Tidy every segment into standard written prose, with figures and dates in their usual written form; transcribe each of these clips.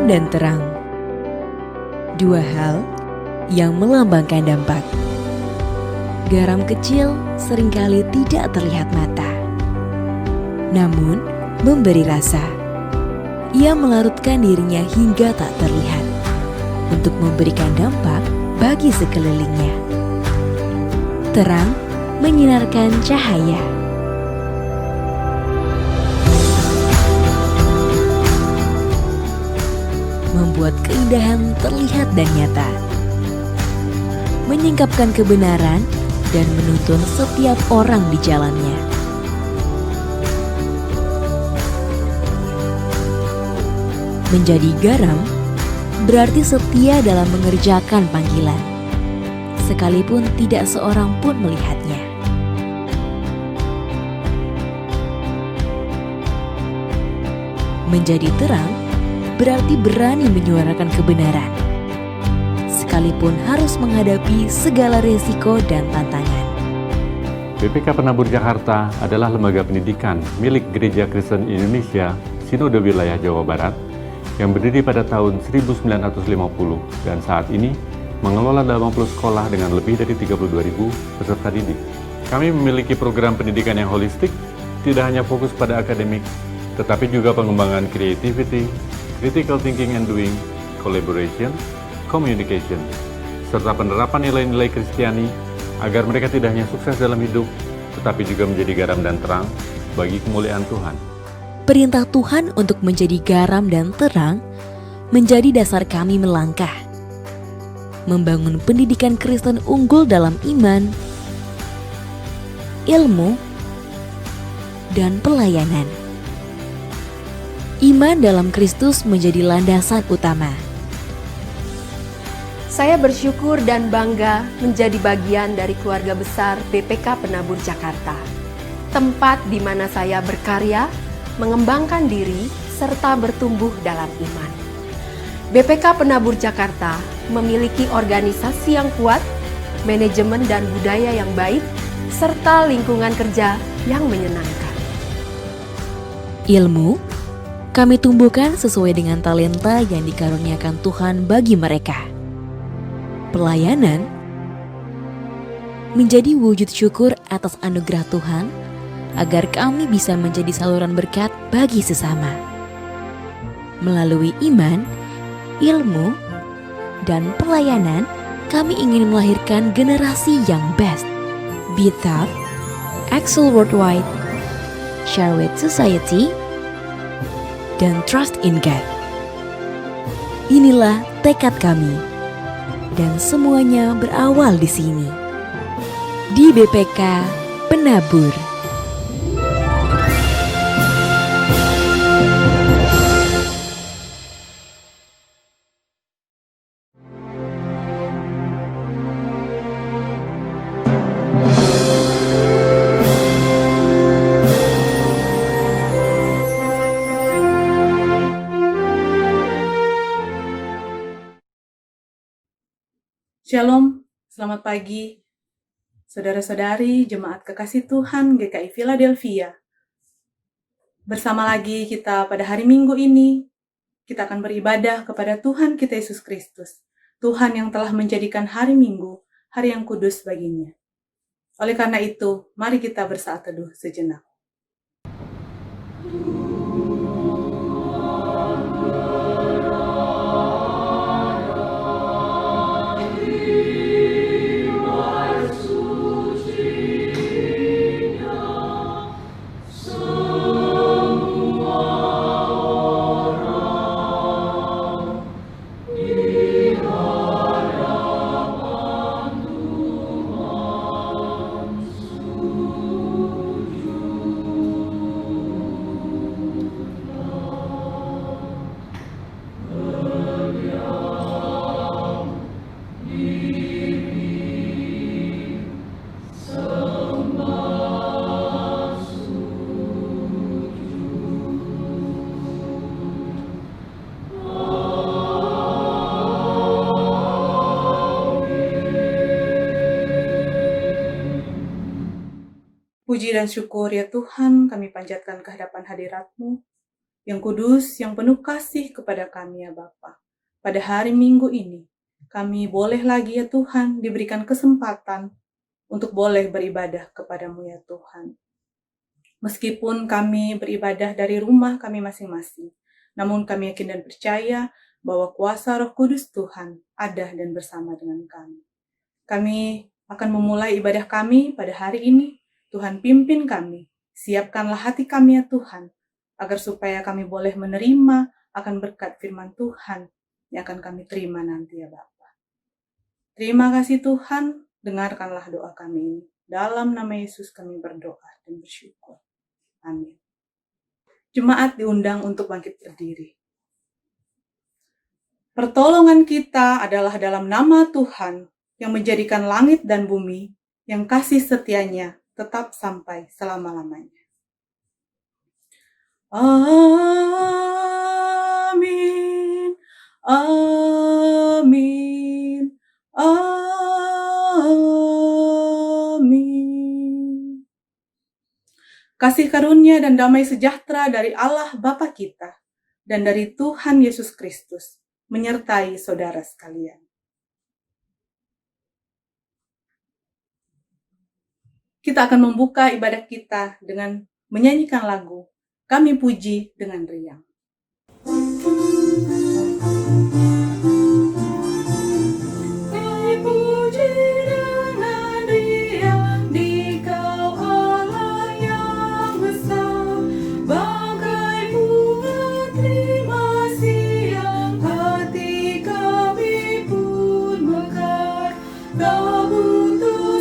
Garam dan terang. Dua hal yang melambangkan dampak. Garam kecil seringkali tidak terlihat mata, namun memberi rasa. Ia melarutkan dirinya hingga tak terlihat untuk memberikan dampak bagi sekelilingnya. Terang menyinarkan cahaya. Membuat keindahan terlihat dan nyata. Menyingkapkan kebenaran dan menuntun setiap orang di jalannya. Menjadi garam berarti setia dalam mengerjakan panggilan, sekalipun tidak seorang pun melihatnya. Menjadi terang berarti berani menyuarakan kebenaran, sekalipun harus menghadapi segala resiko dan tantangan. BPK Penabur Jakarta adalah lembaga pendidikan milik Gereja Kristen Indonesia Sinode Wilayah Jawa Barat yang berdiri pada tahun 1950 dan saat ini mengelola 80 sekolah dengan lebih dari 32.000 peserta didik. Kami memiliki program pendidikan yang holistik, tidak hanya fokus pada akademik, tetapi juga pengembangan creativity, critical thinking and doing, collaboration, communication, serta penerapan nilai-nilai Kristiani agar mereka tidak hanya sukses dalam hidup, tetapi juga menjadi garam dan terang bagi kemuliaan Tuhan. Perintah Tuhan untuk menjadi garam dan terang menjadi dasar kami melangkah, membangun pendidikan Kristen unggul dalam iman, ilmu, dan pelayanan. Iman dalam Kristus menjadi landasan utama. Saya bersyukur dan bangga menjadi bagian dari keluarga besar BPK Penabur Jakarta, tempat di mana saya berkarya, mengembangkan diri, serta bertumbuh dalam iman. BPK Penabur Jakarta memiliki organisasi yang kuat, manajemen dan budaya yang baik, serta lingkungan kerja yang menyenangkan. Ilmu kami tumbuhkan sesuai dengan talenta yang dikaruniakan Tuhan bagi mereka. Pelayanan menjadi wujud syukur atas anugerah Tuhan agar kami bisa menjadi saluran berkat bagi sesama. Melalui iman, ilmu, dan pelayanan, kami ingin melahirkan generasi yang best. Be tough, excel worldwide, share with society, dan trust in God. Inilah tekad kami, dan semuanya berawal di sini, di BPK Penabur. Shalom, selamat pagi, saudara-saudari, jemaat kekasih Tuhan GKI Philadelphia. Bersama lagi kita pada hari Minggu ini, kita akan beribadah kepada Tuhan kita Yesus Kristus, Tuhan yang telah menjadikan hari Minggu, hari yang kudus baginya. Oleh karena itu, mari kita bersaat teduh sejenak. Puji dan syukur ya Tuhan, kami panjatkan kehadapan hadirat-Mu. yang kudus, yang penuh kasih kepada kami ya Bapa. Pada hari Minggu ini, kami boleh lagi ya Tuhan diberikan kesempatan untuk boleh beribadah kepadamu ya Tuhan. Meskipun kami beribadah dari rumah kami masing-masing, namun kami yakin dan percaya bahwa kuasa Roh Kudus Tuhan ada dan bersama dengan kami. Kami akan memulai ibadah kami pada hari ini. Tuhan pimpin kami, siapkanlah hati kami ya Tuhan, agar supaya kami boleh menerima akan berkat firman Tuhan yang akan kami terima nanti ya Bapa. Terima kasih Tuhan, dengarkanlah doa kami ini. Dalam nama Yesus kami berdoa dan bersyukur. Amin. Jemaat diundang untuk bangkit berdiri. Pertolongan kita adalah dalam nama Tuhan yang menjadikan langit dan bumi, yang kasih setianya tetap sampai selama-lamanya. Amin, amin, amin. Kasih karunia dan damai sejahtera dari Allah Bapa kita dan dari Tuhan Yesus Kristus menyertai saudara sekalian. Kita akan membuka ibadah kita dengan menyanyikan lagu Kami Puji dengan Riang. Kami puji dengan riang di Kau Allah yang besar, bagai bunga terima siang hati kami pun mekar. Kau butuh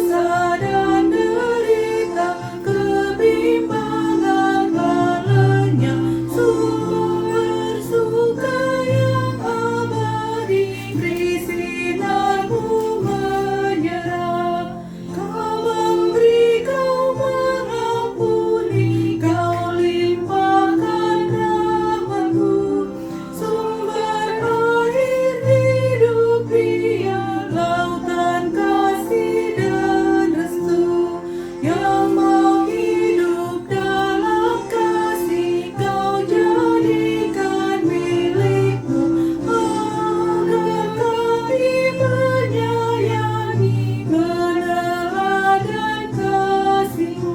dan derita, kebimbangan balanya, sumber suka yang abadi, beri sinarmu menyerah. Kau memberi, Kau mengampuni, Kau limpahkan rahmat-Mu, sumber air hidup Dia, lautan kasih dan restu, yang mau hidup dalam kasih Kau jadikan milik-Mu, agar kami menyayangi, meneladan kasih-Mu.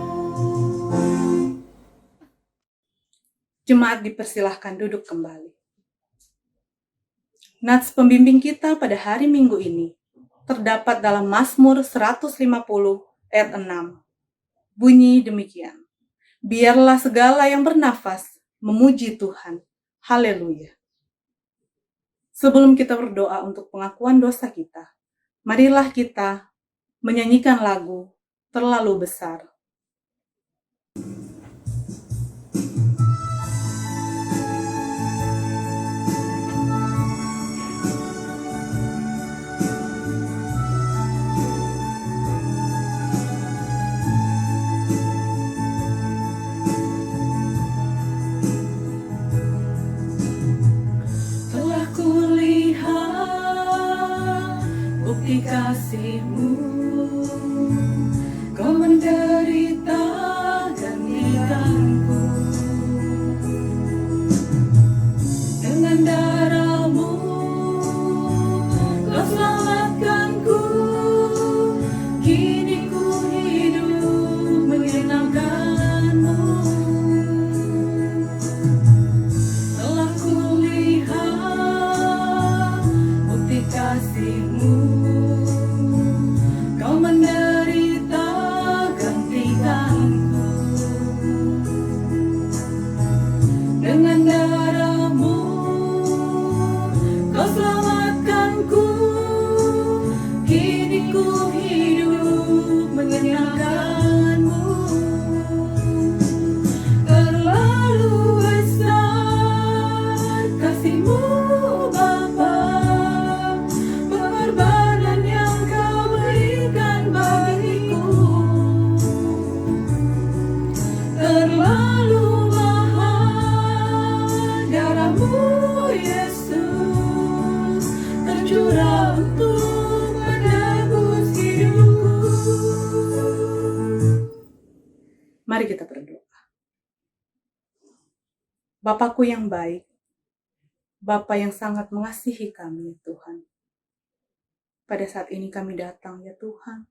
Jemaat dipersilahkan duduk kembali. Nats pembimbing kita pada hari Minggu ini terdapat dalam Mazmur 150 ayat 6. Bunyi demikian. Biarlah segala yang bernafas memuji Tuhan. Haleluya. Sebelum kita berdoa untuk pengakuan dosa kita, marilah kita menyanyikan lagu Terlalu Besar. Telah kulihat bukti kasih-Mu, Kau menderita gantikanku. Dengan darah-Mu Kau selamatkanku, kini ku hidup menyenangkan-Mu. Telah kulihat bukti kasih-Mu, Kau menderita gantikanku. Dengan darah-Mu Kau selamatkanku, kini ku hidup menyenangkan-Mu. Terlalu besar kasih-Mu Bapa, pengorbanan yang Kau berikan bagiku. Terlalu mahal darah-Mu Yesus, tercurah untuk menebus hidupku. Mari kita berdoa. Bapakku yang baik, Bapa yang sangat mengasihi kami, ya Tuhan. Pada saat ini kami datang, ya Tuhan,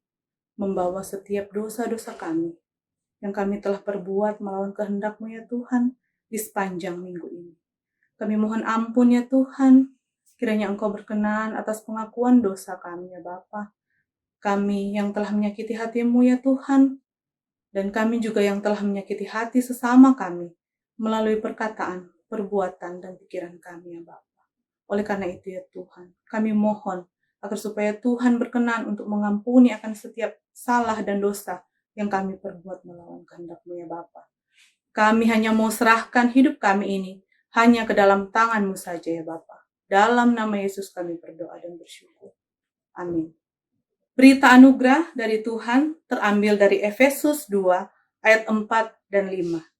membawa setiap dosa-dosa kami yang kami telah perbuat melawan kehendak-Mu, ya Tuhan, di sepanjang minggu ini. Kami mohon ampun, ya Tuhan, kiranya Engkau berkenan atas pengakuan dosa kami, ya Bapa. Kami yang telah menyakiti hati-Mu, ya Tuhan, dan kami juga yang telah menyakiti hati sesama kami melalui perkataan, perbuatan, dan pikiran kami, ya Bapa. Oleh karena itu, ya Tuhan, kami mohon agar supaya Tuhan berkenan untuk mengampuni akan setiap salah dan dosa yang kami perbuat melawan kehendak-Mu, ya Bapa. Kami hanya mau serahkan hidup kami ini hanya ke dalam tangan-Mu saja, ya Bapa. Dalam nama Yesus kami berdoa dan bersyukur. Amin. Berita anugerah dari Tuhan terambil dari Efesus 2 ayat 4 dan 5.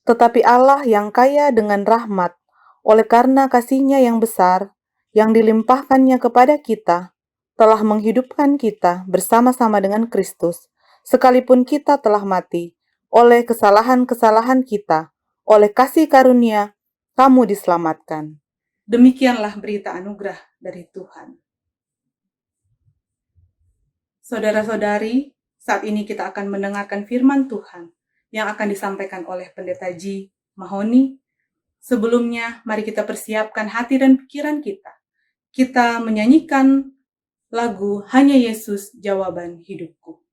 Tetapi Allah yang kaya dengan rahmat, oleh karena kasih-Nya yang besar, yang dilimpahkannya kepada kita, telah menghidupkan kita bersama-sama dengan Kristus, sekalipun kita telah mati, oleh kesalahan-kesalahan kita, oleh kasih karunia, kamu diselamatkan. Demikianlah berita anugerah dari Tuhan. Saudara-saudari, saat ini kita akan mendengarkan firman Tuhan yang akan disampaikan oleh Pendeta Ji Mahoni. Sebelumnya, mari kita persiapkan hati dan pikiran kita. Kita menyanyikan lagu Hanya Yesus Jawaban Hidupku.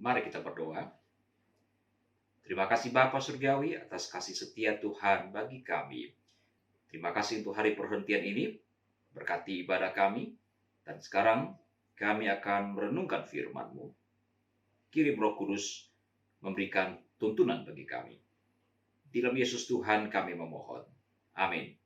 Mari kita berdoa. Terima kasih Bapa Surgawi atas kasih setia Tuhan bagi kami. Terima kasih untuk hari perhentian ini. Berkati ibadah kami. Dan sekarang kami akan merenungkan firman-Mu. Kirim Roh Kudus memberikan tuntunan bagi kami. Di dalam Yesus Tuhan kami memohon. Amin.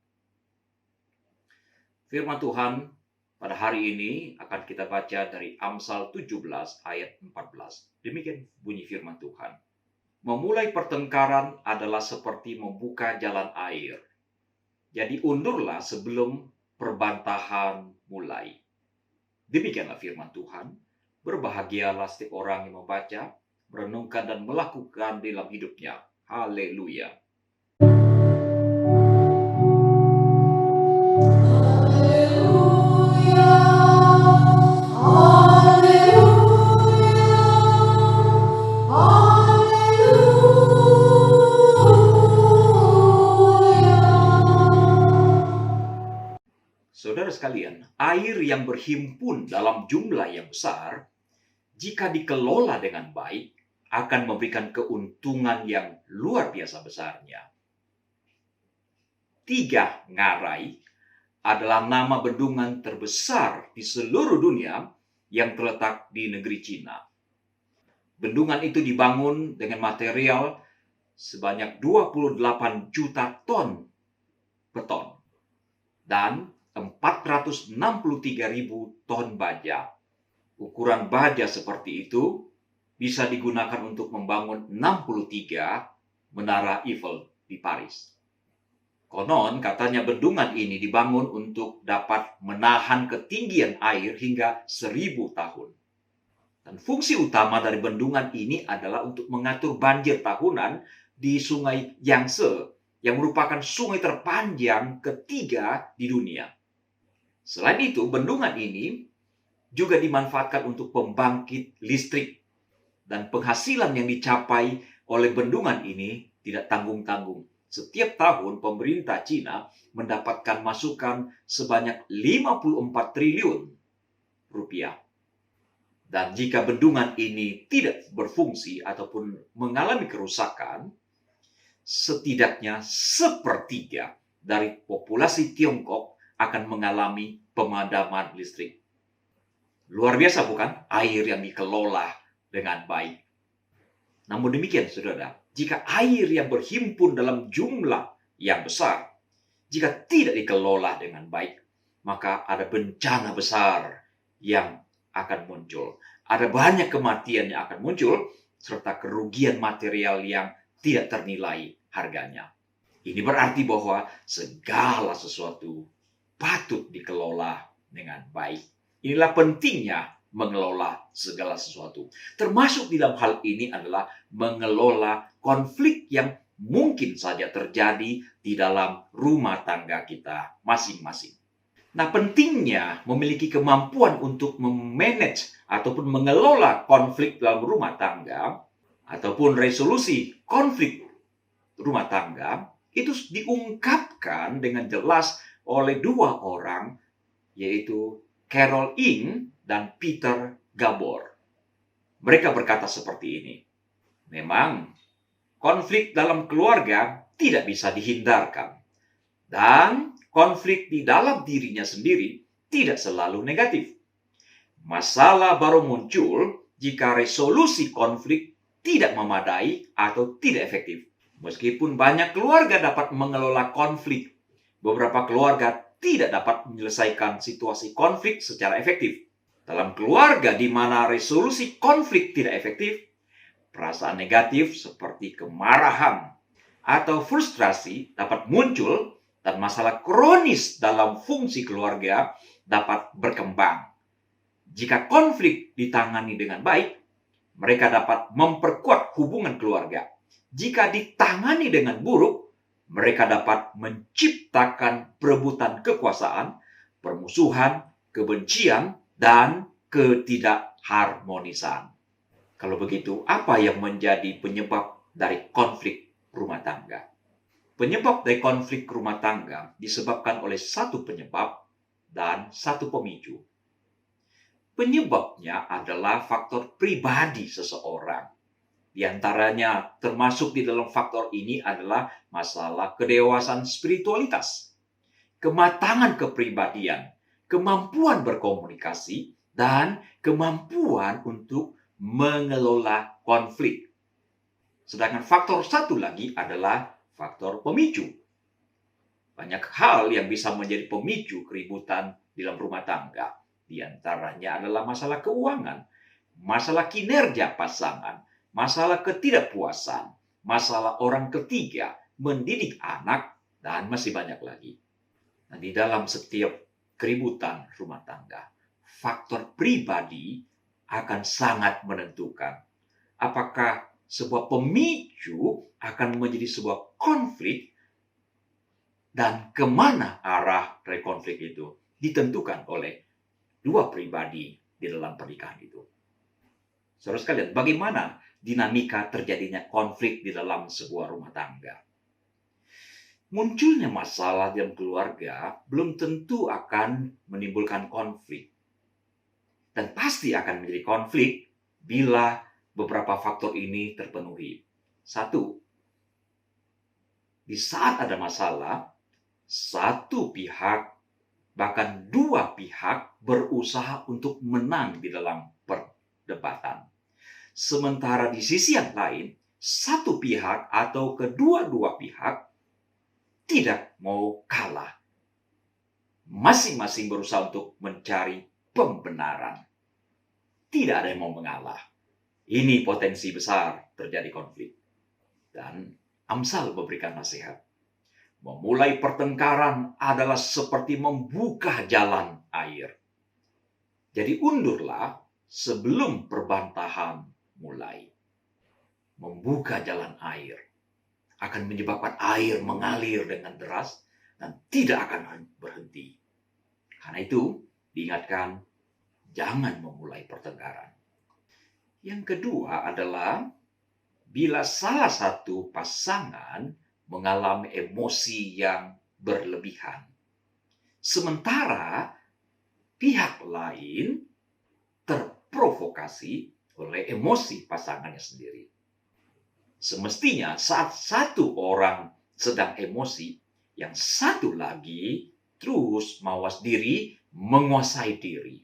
Firman Tuhan pada hari ini akan kita baca dari Amsal 17 ayat 14. Demikian bunyi firman Tuhan. Memulai pertengkaran adalah seperti membuka jalan air. Jadi undurlah sebelum perbantahan mulai. Demikianlah firman Tuhan. Berbahagialah setiap orang yang membaca, merenungkan dan melakukan dalam hidupnya. Haleluya. Saudara sekalian, air yang berhimpun dalam jumlah yang besar, jika dikelola dengan baik, akan memberikan keuntungan yang luar biasa besarnya. 3 Ngarai adalah nama bendungan terbesar di seluruh dunia yang terletak di negeri Cina. Bendungan itu dibangun dengan material sebanyak 28 juta ton beton dan 463.000 ton baja. Ukuran baja seperti itu bisa digunakan untuk membangun 63 menara Eiffel di Paris. Konon katanya bendungan ini dibangun untuk dapat menahan ketinggian air hingga 1000 tahun. Dan fungsi utama dari bendungan ini adalah untuk mengatur banjir tahunan di Sungai Yangtze yang merupakan sungai terpanjang ketiga di dunia. Selain itu, bendungan ini juga dimanfaatkan untuk pembangkit listrik dan penghasilan yang dicapai oleh bendungan ini tidak tanggung-tanggung. Setiap tahun pemerintah Cina mendapatkan masukan sebanyak 54 triliun rupiah. Dan jika bendungan ini tidak berfungsi ataupun mengalami kerusakan, setidaknya 1/3 dari populasi Tiongkok akan mengalami pemadaman listrik. Luar biasa bukan? Air yang dikelola dengan baik. Namun demikian saudara, jika air yang berhimpun dalam jumlah yang besar, jika tidak dikelola dengan baik, maka ada bencana besar yang akan muncul. Ada banyak kematian yang akan muncul, serta kerugian material yang tidak ternilai harganya. Ini berarti bahwa segala sesuatu patut dikelola dengan baik. Inilah pentingnya mengelola segala sesuatu. Termasuk di dalam hal ini adalah mengelola konflik yang mungkin saja terjadi di dalam rumah tangga kita masing-masing. Nah, pentingnya memiliki kemampuan untuk memanage ataupun mengelola konflik dalam rumah tangga ataupun resolusi konflik rumah tangga itu diungkapkan dengan jelas oleh 2 orang, yaitu Carol Ing dan Peter Gabor. Mereka berkata seperti ini, memang konflik dalam keluarga tidak bisa dihindarkan, dan konflik di dalam dirinya sendiri tidak selalu negatif. Masalah baru muncul jika resolusi konflik tidak memadai atau tidak efektif. Meskipun banyak keluarga dapat mengelola konflik, beberapa keluarga tidak dapat menyelesaikan situasi konflik secara efektif. Dalam keluarga di mana resolusi konflik tidak efektif, perasaan negatif seperti kemarahan atau frustrasi dapat muncul dan masalah kronis dalam fungsi keluarga dapat berkembang. Jika konflik ditangani dengan baik, mereka dapat memperkuat hubungan keluarga. Jika ditangani dengan buruk, mereka dapat menciptakan perebutan kekuasaan, permusuhan, kebencian, dan ketidakharmonisan. Kalau begitu, apa yang menjadi penyebab dari konflik rumah tangga? Penyebab dari konflik rumah tangga disebabkan oleh satu penyebab dan satu pemicu. Penyebabnya adalah faktor pribadi seseorang. Di antaranya termasuk di dalam faktor ini adalah masalah kedewasaan spiritualitas, kematangan kepribadian, kemampuan berkomunikasi, dan kemampuan untuk mengelola konflik. Sedangkan faktor satu lagi adalah faktor pemicu. Banyak hal yang bisa menjadi pemicu keributan di dalam rumah tangga. Di antaranya adalah masalah keuangan, masalah kinerja pasangan, masalah ketidakpuasan, masalah orang ketiga, mendidik anak, dan masih banyak lagi. Nah, di dalam setiap keributan rumah tangga, faktor pribadi akan sangat menentukan apakah sebuah pemicu akan menjadi sebuah konflik dan kemana arah dari konflik itu ditentukan oleh dua pribadi di dalam pernikahan itu. Saudara sekalian, bagaimana dinamika terjadinya konflik di dalam sebuah rumah tangga? Munculnya masalah dalam keluarga belum tentu akan menimbulkan konflik. Dan pasti akan menjadi konflik bila beberapa faktor ini terpenuhi. Satu, di saat ada masalah, satu pihak, bahkan dua pihak berusaha untuk menang di dalam perdebatan. Sementara di sisi yang lain, satu pihak atau kedua-dua pihak tidak mau kalah. Masing-masing berusaha untuk mencari pembenaran. Tidak ada yang mau mengalah. Ini potensi besar terjadi konflik. Dan Amsal memberikan nasihat. Memulai pertengkaran adalah seperti membuka jalan air. Jadi undurlah sebelum perbantahan mulai. Membuka jalan air akan menyebabkan air mengalir dengan deras dan tidak akan berhenti. Karena itu, diingatkan, jangan memulai pertengkaran. Yang kedua adalah, bila salah satu pasangan mengalami emosi yang berlebihan, sementara pihak lain terprovokasi oleh emosi pasangannya sendiri. Semestinya saat satu orang sedang emosi, yang satu lagi terus mawas diri, menguasai diri.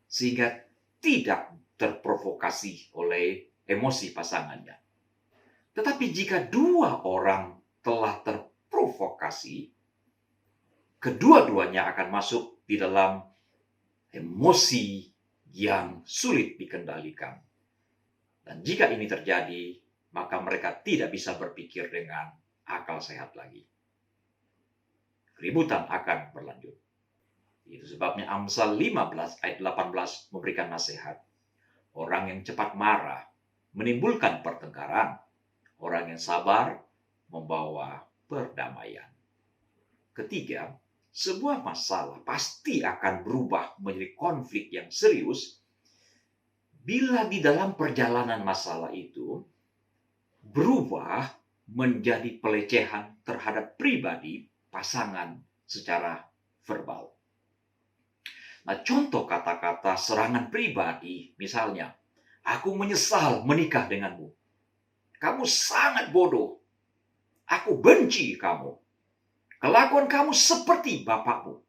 Sehingga tidak terprovokasi oleh emosi pasangannya. Tetapi jika dua orang telah terprovokasi, kedua-duanya akan masuk di dalam emosi yang sulit dikendalikan. Dan jika ini terjadi, maka mereka tidak bisa berpikir dengan akal sehat lagi. Keributan akan berlanjut. Itu sebabnya Amsal 15 ayat 18 memberikan nasihat. Orang yang cepat marah menimbulkan pertengkaran. Orang yang sabar membawa perdamaian. Ketiga, sebuah masalah pasti akan berubah menjadi konflik yang serius bila di dalam perjalanan masalah itu berubah menjadi pelecehan terhadap pribadi pasangan secara verbal. Nah, contoh kata-kata serangan pribadi, misalnya, aku menyesal menikah denganmu. Kamu sangat bodoh. Aku benci kamu. Kelakuan kamu seperti bapakmu.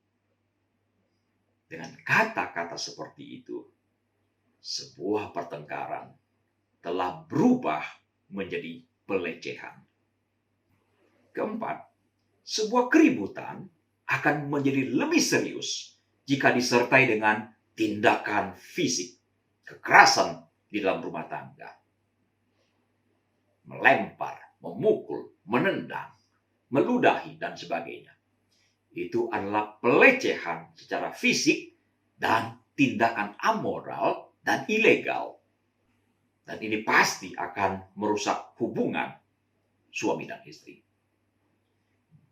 Dengan kata-kata seperti itu, sebuah pertengkaran telah berubah menjadi pelecehan. Keempat, sebuah keributan akan menjadi lebih serius jika disertai dengan tindakan fisik, kekerasan di dalam rumah tangga. Melempar, memukul, menendang, meludahi, dan sebagainya. Itu adalah pelecehan secara fisik dan tindakan amoral dan ilegal. Dan ini pasti akan merusak hubungan suami dan istri.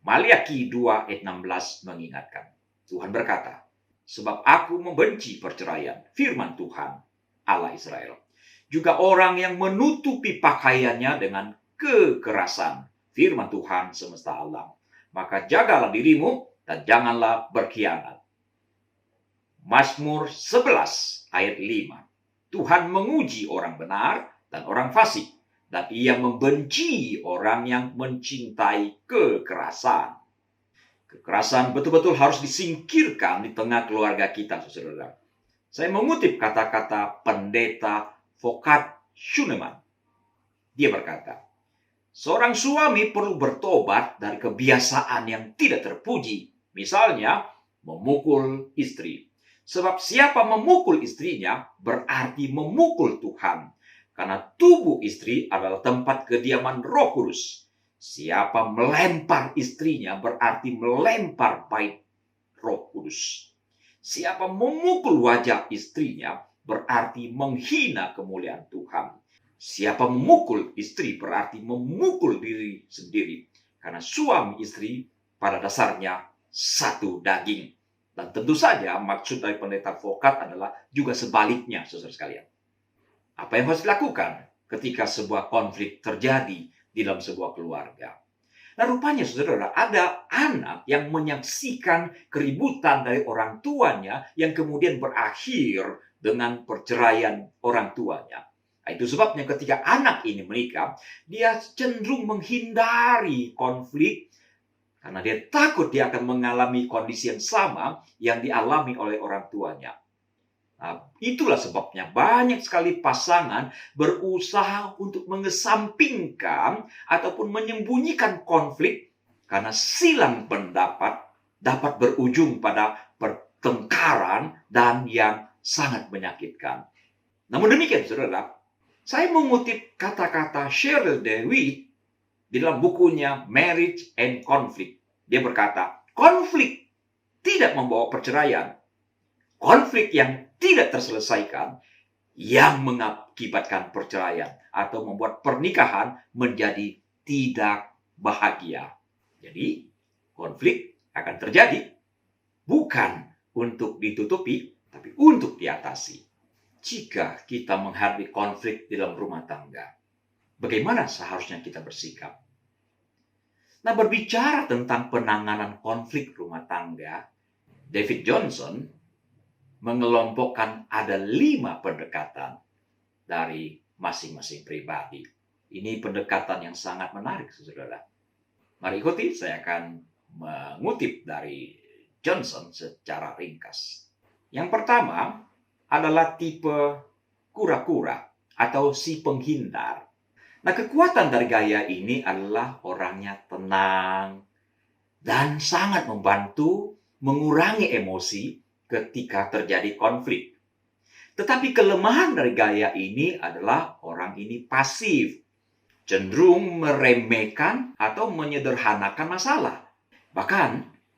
Maliaki 2 ayat 16 mengingatkan. Tuhan berkata, sebab aku membenci perceraian, firman Tuhan, Allah Israel. Juga orang yang menutupi pakaiannya dengan kekerasan, firman Tuhan semesta alam. Maka jagalah dirimu dan janganlah berkhianat. Mazmur 11 ayat 5. Tuhan menguji orang benar dan orang fasik, dan ia membenci orang yang mencintai kekerasan. Kekerasan betul-betul harus disingkirkan di tengah keluarga kita, saudara. Saya mengutip kata-kata pendeta Vokat Schunemann. Dia berkata, seorang suami perlu bertobat dari kebiasaan yang tidak terpuji, misalnya memukul istri. Sebab siapa memukul istrinya berarti memukul Tuhan. Karena tubuh istri adalah tempat kediaman Roh Kudus. Siapa melempar istrinya berarti melempar bait Roh Kudus. Siapa memukul wajah istrinya berarti menghina kemuliaan Tuhan. Siapa memukul istri berarti memukul diri sendiri. Karena suami istri pada dasarnya satu daging. Dan tentu saja maksud dari pendeta advokat adalah juga sebaliknya, saudara sekalian. Apa yang harus dilakukan ketika sebuah konflik terjadi di dalam sebuah keluarga? Nah, rupanya saudara, ada anak yang menyaksikan keributan dari orang tuanya yang kemudian berakhir dengan perceraian orang tuanya. Nah, itu sebabnya ketika anak ini menikah, dia cenderung menghindari konflik karena dia takut dia akan mengalami kondisi yang sama yang dialami oleh orang tuanya. Nah, itulah sebabnya banyak sekali pasangan berusaha untuk mengesampingkan ataupun menyembunyikan konflik karena silang pendapat dapat berujung pada pertengkaran dan yang sangat menyakitkan. Namun demikian, saudara, saya mengutip kata-kata Cheryl DeWitt di dalam bukunya Marriage and Conflict. Dia berkata, konflik tidak membawa perceraian. Konflik yang tidak terselesaikan yang mengakibatkan perceraian atau membuat pernikahan menjadi tidak bahagia. Jadi, konflik akan terjadi bukan untuk ditutupi, tapi untuk diatasi. Jika kita menghadapi konflik di dalam rumah tangga, bagaimana seharusnya kita bersikap? Nah, berbicara tentang penanganan konflik rumah tangga, David Johnson mengelompokkan ada 5 pendekatan dari masing-masing pribadi. Ini pendekatan yang sangat menarik, saudara. Mari ikuti, saya akan mengutip dari Johnson secara ringkas. Yang pertama adalah tipe kura-kura atau si penghindar. Nah, kekuatan dari gaya ini adalah orangnya tenang dan sangat membantu mengurangi emosi ketika terjadi konflik. Tetapi kelemahan dari gaya ini adalah orang ini pasif, cenderung meremehkan atau menyederhanakan masalah. Bahkan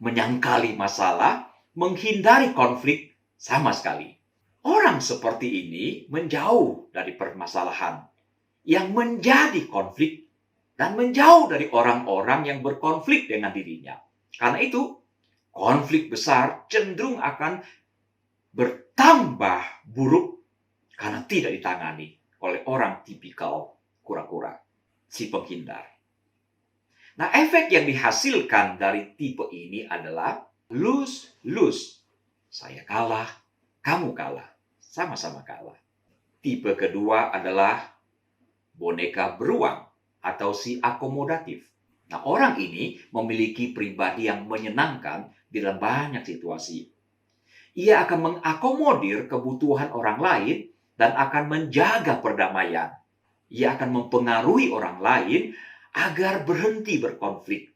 menyangkali masalah, menghindari konflik sama sekali. Orang seperti ini menjauh dari permasalahan yang menjadi konflik dan menjauh dari orang-orang yang berkonflik dengan dirinya. Karena itu, konflik besar cenderung akan bertambah buruk karena tidak ditangani oleh orang tipikal kura-kura, si penghindar. Nah, efek yang dihasilkan dari tipe ini adalah lose-lose. Saya kalah, kamu kalah, sama-sama kalah. Tipe kedua adalah boneka beruang atau si akomodatif. Nah, orang ini memiliki pribadi yang menyenangkan di dalam banyak situasi. Ia akan mengakomodir kebutuhan orang lain dan akan menjaga perdamaian. Ia akan mempengaruhi orang lain agar berhenti berkonflik.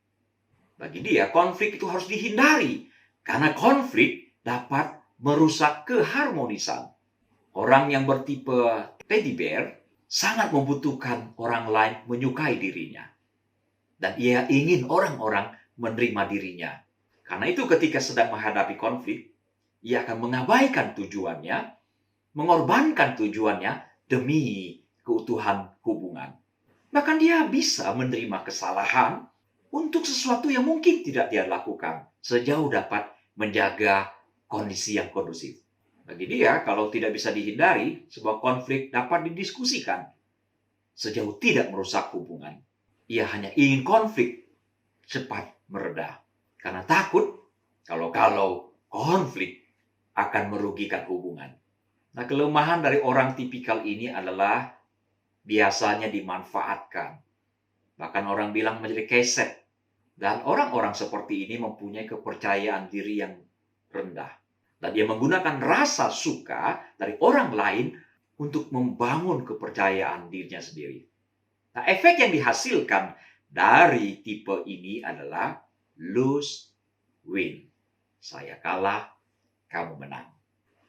Bagi dia, konflik itu harus dihindari karena konflik dapat merusak keharmonisan. Orang yang bertipe teddy bear sangat membutuhkan orang lain menyukai dirinya. Dan ia ingin orang-orang menerima dirinya. Karena itu ketika sedang menghadapi konflik, ia akan mengabaikan tujuannya, mengorbankan tujuannya demi keutuhan hubungan. Bahkan dia bisa menerima kesalahan untuk sesuatu yang mungkin tidak dia lakukan, sejauh dapat menjaga kondisi yang kondusif. Bagi dia, kalau tidak bisa dihindari, sebuah konflik dapat didiskusikan sejauh tidak merusak hubungan. Ia hanya ingin konflik cepat mereda. Karena takut kalau konflik akan merugikan hubungan. Nah, kelemahan dari orang tipikal ini adalah biasanya dimanfaatkan. Bahkan orang bilang menjadi keset. Dan orang-orang seperti ini mempunyai kepercayaan diri yang rendah. Dan dia menggunakan rasa suka dari orang lain untuk membangun kepercayaan dirinya sendiri. Nah, efek yang dihasilkan dari tipe ini adalah lose-win. Saya kalah, kamu menang.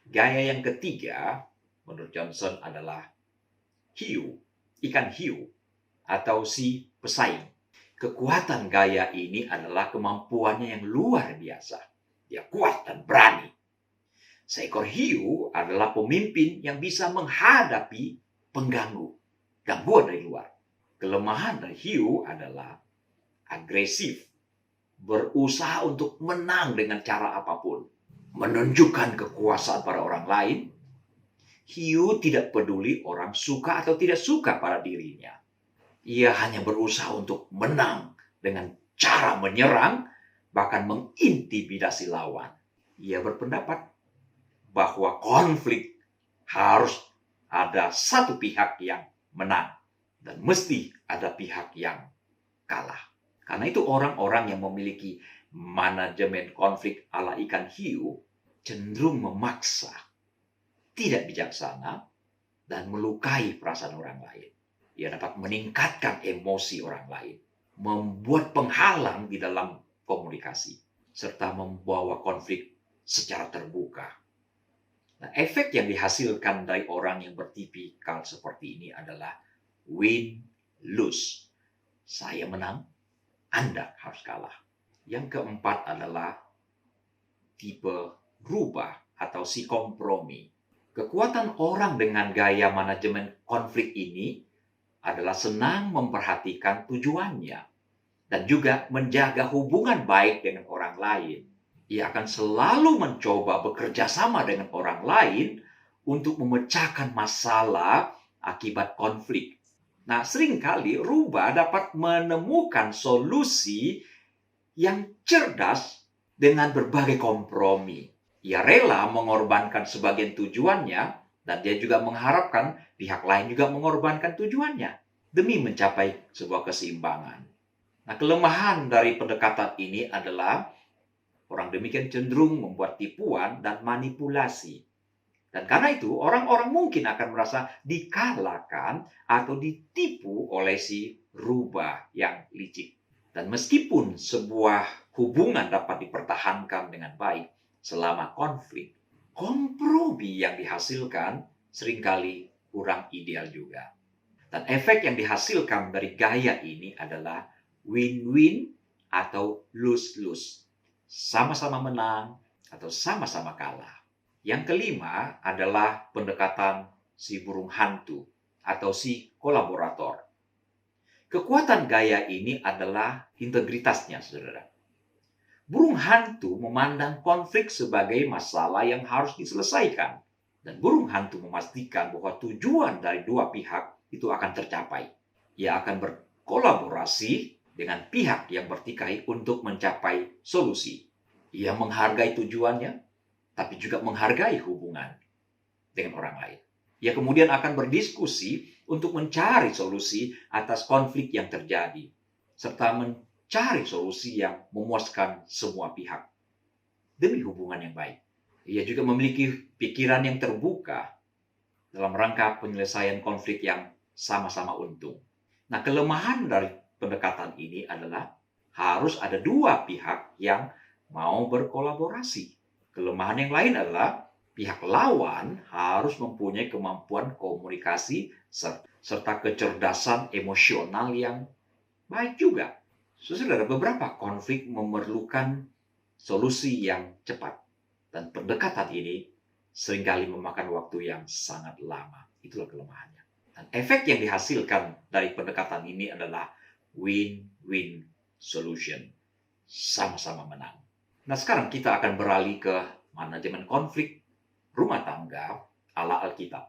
Gaya yang ketiga, menurut Johnson adalah hiu, ikan hiu, atau si pesaing. Kekuatan gaya ini adalah kemampuannya yang luar biasa. Dia kuat dan berani. Seekor hiu adalah pemimpin yang bisa menghadapi pengganggu, gangguan dari luar. Kelemahan dari hiu adalah agresif berusaha untuk menang dengan cara apapun, menunjukkan kekuasaan pada orang lain. Hiu tidak peduli orang suka atau tidak suka pada dirinya. Ia hanya berusaha untuk menang dengan cara menyerang, bahkan mengintimidasi lawan. Ia berpendapat bahwa konflik harus ada satu pihak yang menang dan mesti ada pihak yang kalah. Karena itu orang-orang yang memiliki manajemen konflik ala ikan hiu cenderung memaksa, tidak bijaksana, dan melukai perasaan orang lain. Ia dapat meningkatkan emosi orang lain, membuat penghalang di dalam komunikasi, serta membawa konflik secara terbuka. Nah, efek yang dihasilkan dari orang yang bertipikal seperti ini adalah win-lose. Saya menang, Anda harus kalah. Yang keempat adalah tipe rubah atau si kompromi. Kekuatan orang dengan gaya manajemen konflik ini adalah senang memperhatikan tujuannya dan juga menjaga hubungan baik dengan orang lain. Ia akan selalu mencoba bekerja sama dengan orang lain untuk memecahkan masalah akibat konflik. Nah, seringkali rubah dapat menemukan solusi yang cerdas dengan berbagai kompromi. Ia rela mengorbankan sebagian tujuannya, dan dia juga mengharapkan pihak lain juga mengorbankan tujuannya demi mencapai sebuah keseimbangan. Nah, kelemahan dari pendekatan ini adalah orang demikian cenderung membuat tipuan dan manipulasi. Dan karena itu, orang-orang mungkin akan merasa dikalahkan atau ditipu oleh si rubah yang licik. Dan meskipun sebuah hubungan dapat dipertahankan dengan baik selama konflik, kompromi yang dihasilkan seringkali kurang ideal juga. Dan efek yang dihasilkan dari gaya ini adalah win-win atau lose-lose. Sama-sama menang atau sama-sama kalah. Yang kelima adalah pendekatan si burung hantu atau si kolaborator. Kekuatan gaya ini adalah integritasnya, saudara. Burung hantu memandang konflik sebagai masalah yang harus diselesaikan. Dan burung hantu memastikan bahwa tujuan dari dua pihak itu akan tercapai. Ia akan berkolaborasi dengan pihak yang bertikai untuk mencapai solusi. Ia menghargai tujuannya, tapi juga menghargai hubungan dengan orang lain. Ia kemudian akan berdiskusi untuk mencari solusi atas konflik yang terjadi, serta mencari solusi yang memuaskan semua pihak demi hubungan yang baik. Ia juga memiliki pikiran yang terbuka dalam rangka penyelesaian konflik yang sama-sama untung. Nah, kelemahan dari pendekatan ini adalah harus ada dua pihak yang mau berkolaborasi. Kelemahan yang lain adalah pihak lawan harus mempunyai kemampuan komunikasi serta kecerdasan emosional yang baik juga. Saudara, beberapa konflik memerlukan solusi yang cepat. Dan pendekatan ini seringkali memakan waktu yang sangat lama. Itulah kelemahannya. Dan efek yang dihasilkan dari pendekatan ini adalah win-win solution. Sama-sama menang. Nah, sekarang kita akan beralih ke manajemen konflik rumah tangga ala Alkitab.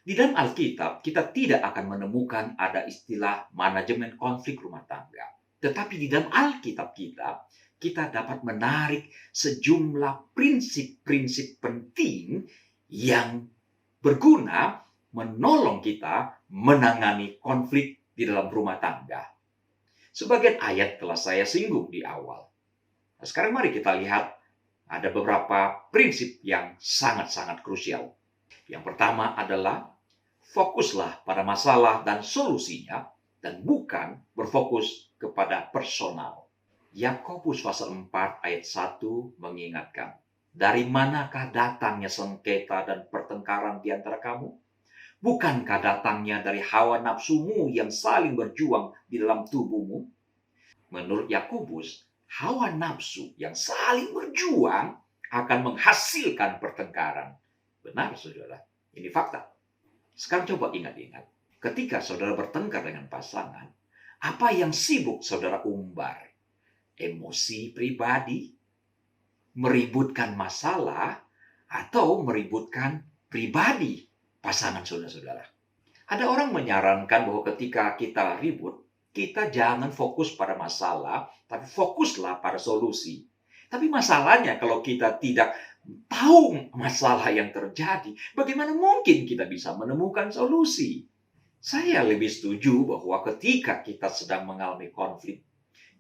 Di dalam Alkitab, kita tidak akan menemukan ada istilah manajemen konflik rumah tangga. Tetapi di dalam Alkitab kita dapat menarik sejumlah prinsip-prinsip penting yang berguna menolong kita menangani konflik di dalam rumah tangga. Sebagian ayat telah saya singgung di awal. Nah, sekarang mari kita lihat ada beberapa prinsip yang sangat-sangat krusial. Yang pertama adalah fokuslah pada masalah dan solusinya dan bukan berfokus kepada personal. Yakobus pasal 4 ayat 1 mengingatkan, dari manakah datangnya sengketa dan pertengkaran di antara kamu? Bukankah datangnya dari hawa nafsumu yang saling berjuang di dalam tubuhmu? Menurut Yakobus, hawa nafsu yang saling berjuang akan menghasilkan pertengkaran. Benar, saudara. Ini fakta. Sekarang coba ingat-ingat. Ketika saudara bertengkar dengan pasangan, apa yang sibuk saudara umbar? emosi pribadi, meributkan masalah, atau meributkan pribadi pasangan saudara-saudara. Ada orang menyarankan bahwa ketika kita ribut, kita jangan fokus pada masalah, tapi fokuslah pada solusi. Tapi masalahnya kalau kita tidak tahu masalah yang terjadi, bagaimana mungkin kita bisa menemukan solusi? Saya lebih setuju bahwa ketika kita sedang mengalami konflik,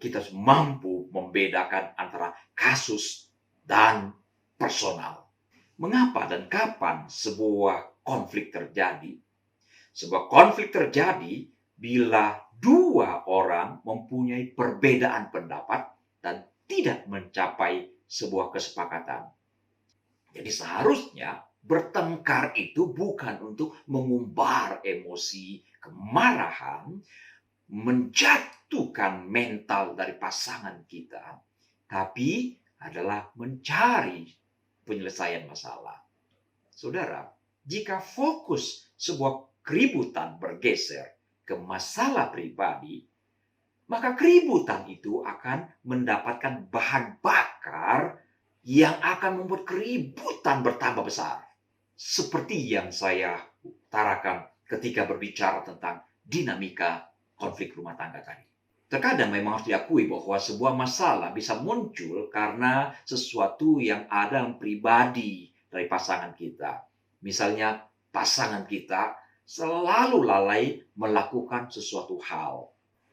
kita mampu membedakan antara kasus dan personal. Mengapa dan kapan sebuah konflik terjadi? Sebuah konflik terjadi bila dua orang mempunyai perbedaan pendapat dan tidak mencapai sebuah kesepakatan. Jadi seharusnya bertengkar itu bukan untuk mengumbar emosi, kemarahan, menjatuhkan mental dari pasangan kita, tapi adalah mencari penyelesaian masalah. Saudara, jika fokus sebuah keributan bergeser ke masalah pribadi, maka keributan itu akan mendapatkan bahan bakar yang akan membuat keributan bertambah besar. Seperti yang saya utarakan ketika berbicara tentang dinamika konflik rumah tangga tadi. Terkadang memang harus diakui bahwa sebuah masalah bisa muncul karena sesuatu yang ada dalam pribadi dari pasangan kita. Misalnya pasangan kita selalu lalai melakukan sesuatu hal.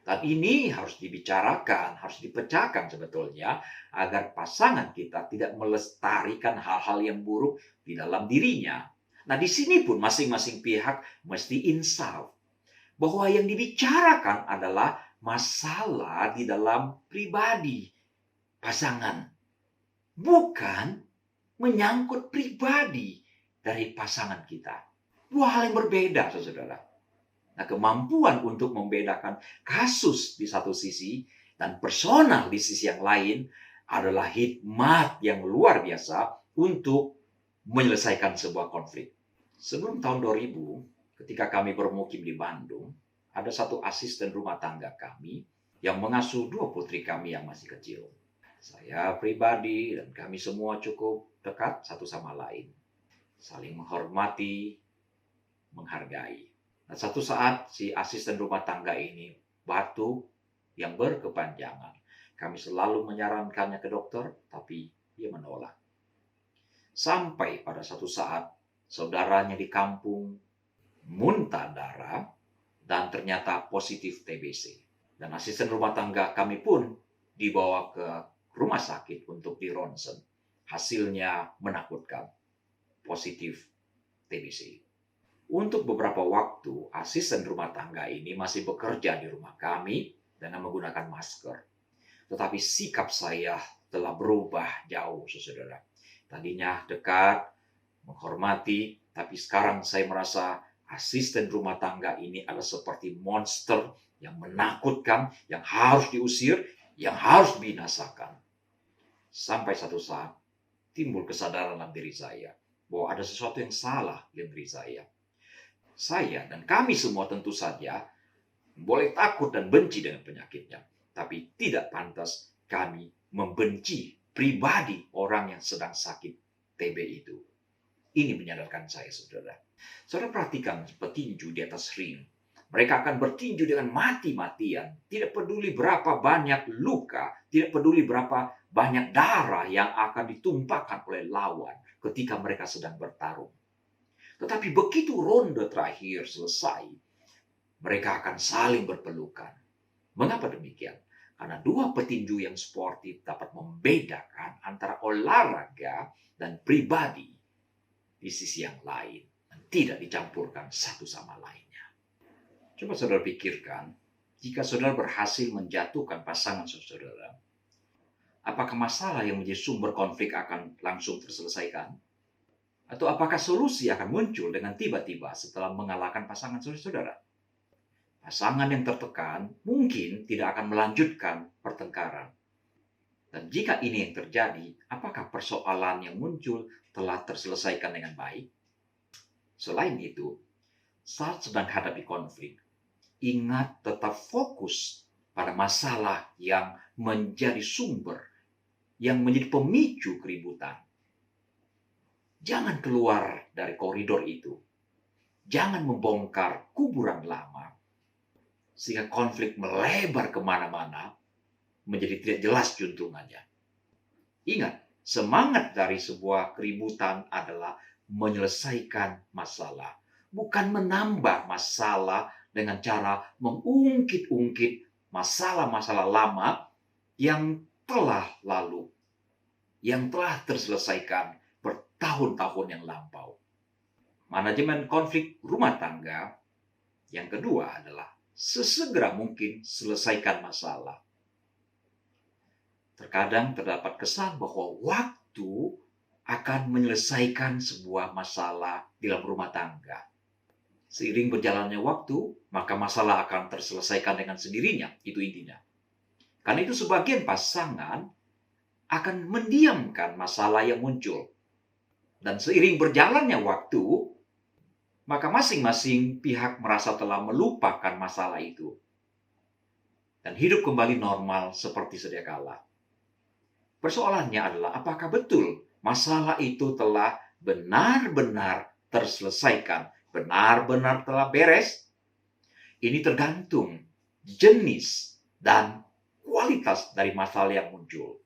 Dan ini harus dibicarakan, harus dipecahkan sebetulnya agar pasangan kita tidak melestarikan hal-hal yang buruk di dalam dirinya. Nah, di sini pun masing-masing pihak mesti insaf bahwa yang dibicarakan adalah masalah di dalam pribadi pasangan, bukan menyangkut pribadi dari pasangan kita. Dua hal yang berbeda, saudara. Nah, kemampuan untuk membedakan kasus di satu sisi dan personal di sisi yang lain adalah hikmat yang luar biasa untuk menyelesaikan sebuah konflik. Sebelum tahun 2000, ketika kami bermukim di Bandung, ada satu asisten rumah tangga kami yang mengasuh dua putri kami yang masih kecil. Saya pribadi dan kami semua cukup dekat satu sama lain. Saling menghormati, menghargai. Nah, satu saat si asisten rumah tangga ini batuk yang berkepanjangan. Kami selalu menyarankannya ke dokter, tapi dia menolak. Sampai pada satu saat, saudaranya di kampung muntah darah dan ternyata positif TBC. Dan asisten rumah tangga kami pun dibawa ke rumah sakit untuk dironsen. Hasilnya menakutkan, positif TBC. Untuk beberapa waktu, asisten rumah tangga ini masih bekerja di rumah kami dengan menggunakan masker. Tetapi sikap saya telah berubah jauh, saudara. Tadinya dekat, menghormati, tapi sekarang saya merasa asisten rumah tangga ini adalah seperti monster yang menakutkan, yang harus diusir, yang harus dibinasakan. Sampai satu saat, timbul kesadaran dalam diri saya bahwa ada sesuatu yang salah dalam diri saya. Saya dan kami semua tentu saja boleh takut dan benci dengan penyakitnya. Tapi tidak pantas kami membenci pribadi orang yang sedang sakit TB itu. Ini menyadarkan saya, saudara. Saudara perhatikan petinju di atas ring. Mereka akan bertinju dengan mati-matian. Tidak peduli berapa banyak luka. Tidak peduli berapa banyak darah yang akan ditumpahkan oleh lawan ketika mereka sedang bertarung. Tetapi begitu ronde terakhir selesai, mereka akan saling berpelukan. Mengapa demikian? Karena dua petinju yang sportif dapat membedakan antara olahraga dan pribadi di sisi yang lain. Dan tidak dicampurkan satu sama lainnya. Coba saudara pikirkan, jika saudara berhasil menjatuhkan pasangan saudara, apakah masalah yang menjadi sumber konflik akan langsung terselesaikan? Atau apakah solusi akan muncul dengan tiba-tiba setelah mengalahkan pasangan saudara? Pasangan yang tertekan mungkin tidak akan melanjutkan pertengkaran. Dan jika ini yang terjadi, apakah persoalan yang muncul telah terselesaikan dengan baik? Selain itu, saat sedang hadapi konflik, ingat tetap fokus pada masalah yang menjadi sumber, yang menjadi pemicu keributan. Jangan keluar dari koridor itu. Jangan membongkar kuburan lama, sehingga konflik melebar kemana-mana, menjadi tidak jelas juntrungannya. Ingat, semangat dari sebuah keributan adalah menyelesaikan masalah, bukan menambah masalah dengan cara mengungkit-ungkit masalah-masalah lama yang telah lalu, yang telah terselesaikan bertahun-tahun yang lampau. Manajemen konflik rumah tangga yang kedua adalah sesegera mungkin selesaikan masalah. Terkadang terdapat kesan bahwa waktu akan menyelesaikan sebuah masalah di dalam rumah tangga. Seiring berjalannya waktu, maka masalah akan terselesaikan dengan sendirinya. Itu intinya. Karena itu sebagian pasangan akan mendiamkan masalah yang muncul. Dan seiring berjalannya waktu, maka masing-masing pihak merasa telah melupakan masalah itu. Dan hidup kembali normal seperti sedia kala. Persoalannya adalah apakah betul masalah itu telah benar-benar terselesaikan, benar-benar telah beres? Ini tergantung jenis dan kualitas dari masalah yang muncul.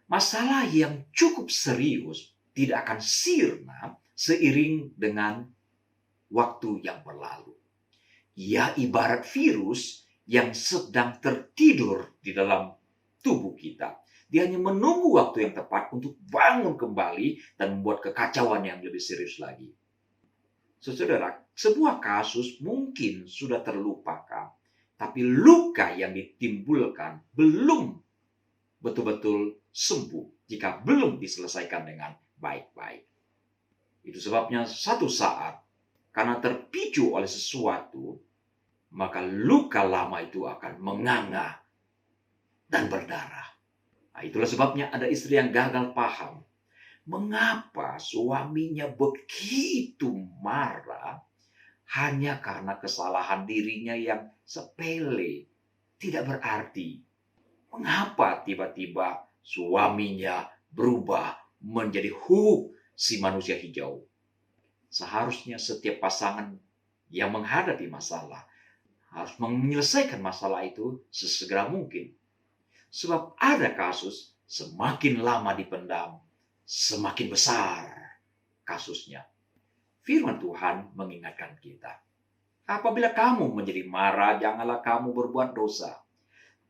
Masalah yang cukup serius tidak akan sirna seiring dengan waktu yang berlalu. Ia ibarat virus yang sedang tertidur di dalam tubuh kita. Dia hanya menunggu waktu yang tepat untuk bangun kembali dan membuat kekacauan yang lebih serius lagi. Saudara, sebuah kasus mungkin sudah terlupakan, tapi luka yang ditimbulkan belum betul-betul sembuh jika belum diselesaikan dengan baik-baik. Itu sebabnya satu saat, karena terpicu oleh sesuatu, maka luka lama itu akan menganga dan berdarah. Nah, itulah sebabnya ada istri yang gagal paham mengapa suaminya begitu marah hanya karena kesalahan dirinya yang sepele, tidak berarti. Mengapa tiba-tiba suaminya berubah menjadi si manusia hijau? Seharusnya setiap pasangan yang menghadapi masalah harus menyelesaikan masalah itu sesegera mungkin. Sebab ada kasus semakin lama dipendam, semakin besar kasusnya. Firman Tuhan mengingatkan kita. Apabila kamu menjadi marah, janganlah kamu berbuat dosa.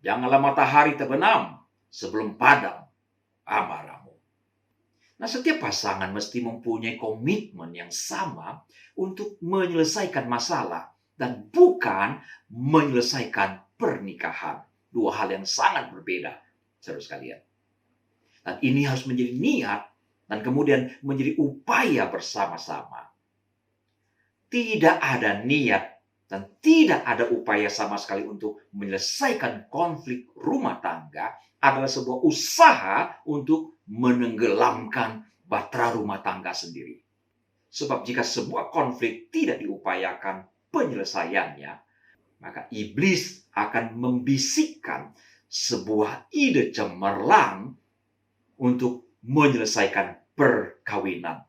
Janganlah matahari terbenam sebelum padam amarahmu. Nah, setiap pasangan mesti mempunyai komitmen yang sama untuk menyelesaikan masalah dan bukan menyelesaikan pernikahan. Dua hal yang sangat berbeda, saudara sekalian. Dan ini harus menjadi niat dan kemudian menjadi upaya bersama-sama. Tidak ada niat dan tidak ada upaya sama sekali untuk menyelesaikan konflik rumah tangga adalah sebuah usaha untuk menenggelamkan bahtera rumah tangga sendiri. Sebab jika sebuah konflik tidak diupayakan penyelesaiannya, maka iblis akan membisikkan sebuah ide cemerlang untuk menyelesaikan perkawinan.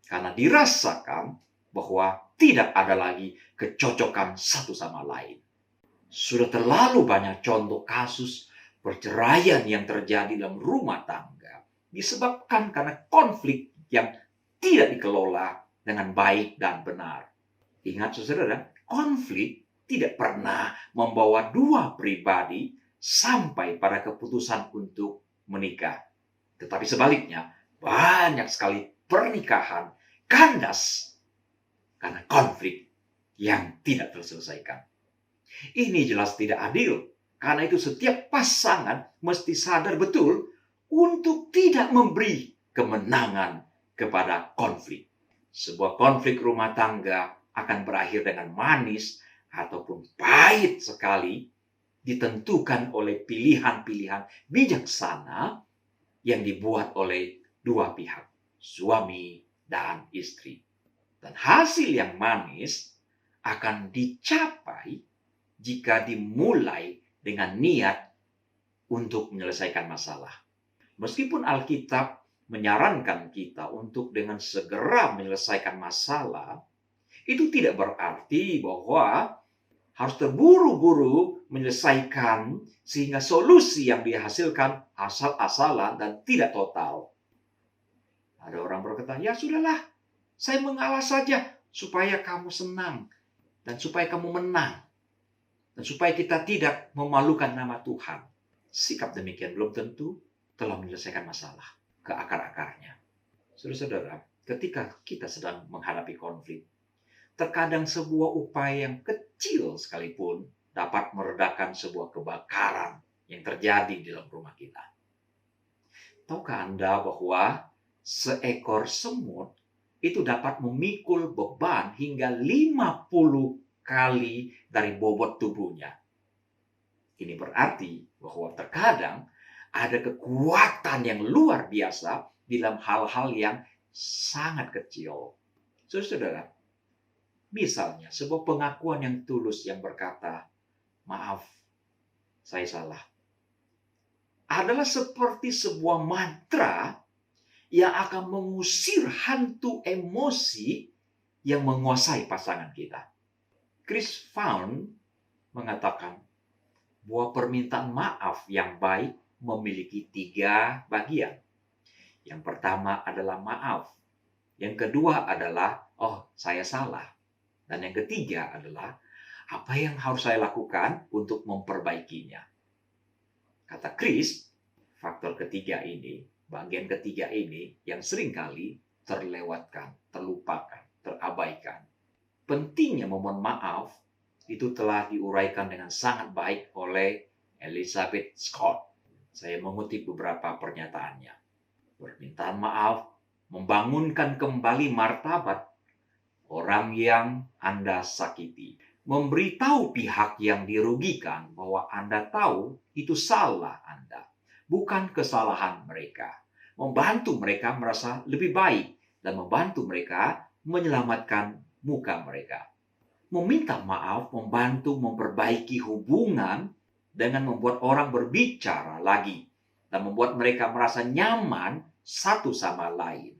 Karena dirasakan bahwa tidak ada lagi kecocokan satu sama lain. Sudah terlalu banyak contoh kasus perceraian yang terjadi dalam rumah tangga disebabkan karena konflik yang tidak dikelola dengan baik dan benar. Ingat saudara, konflik tidak pernah membawa dua pribadi sampai pada keputusan untuk menikah. Tetapi sebaliknya, banyak sekali pernikahan kandas karena konflik yang tidak terselesaikan. Ini jelas tidak adil. Karena itu setiap pasangan mesti sadar betul untuk tidak memberi kemenangan kepada konflik. Sebuah konflik rumah tangga akan berakhir dengan manis ataupun pahit sekali ditentukan oleh pilihan-pilihan bijaksana yang dibuat oleh dua pihak, suami dan istri. Dan hasil yang manis akan dicapai jika dimulai dengan niat untuk menyelesaikan masalah. Meskipun Alkitab menyarankan kita untuk dengan segera menyelesaikan masalah, itu tidak berarti bahwa harus terburu-buru menyelesaikan sehingga solusi yang dihasilkan asal-asalan dan tidak total. Ada orang berkata, ya sudahlah, saya mengalah saja supaya kamu senang dan supaya kamu menang dan supaya kita tidak memalukan nama Tuhan. Sikap demikian belum tentu telah menyelesaikan masalah ke akar-akarnya. Saudara-saudara, ketika kita sedang menghadapi konflik, terkadang sebuah upaya yang kecil sekalipun dapat meredakan sebuah kebakaran yang terjadi di dalam rumah kita. Tahukah Anda bahwa seekor semut itu dapat memikul beban hingga 50 kali dari bobot tubuhnya? Ini berarti bahwa terkadang ada kekuatan yang luar biasa di dalam hal-hal yang sangat kecil. Saudara-saudara, misalnya sebuah pengakuan yang tulus yang berkata, maaf, saya salah, adalah seperti sebuah mantra yang akan mengusir hantu emosi yang menguasai pasangan kita. Chris Found mengatakan bahwa permintaan maaf yang baik memiliki 3 bagian. Yang pertama adalah maaf. Yang kedua adalah, oh saya salah. Dan yang ketiga adalah, apa yang harus saya lakukan untuk memperbaikinya. Kata Chris, faktor ketiga ini, bagian ketiga ini yang seringkali terlewatkan, terlupakan, terabaikan. Pentingnya memohon maaf itu telah diuraikan dengan sangat baik oleh Elizabeth Scott. Saya mengutip beberapa pernyataannya. Permintaan maaf membangunkan kembali martabat orang yang Anda sakiti. Memberitahu pihak yang dirugikan bahwa Anda tahu itu salah Anda, bukan kesalahan mereka. Membantu mereka merasa lebih baik dan membantu mereka menyelamatkan muka mereka. Meminta maaf membantu memperbaiki hubungan dengan membuat orang berbicara lagi dan membuat mereka merasa nyaman satu sama lain.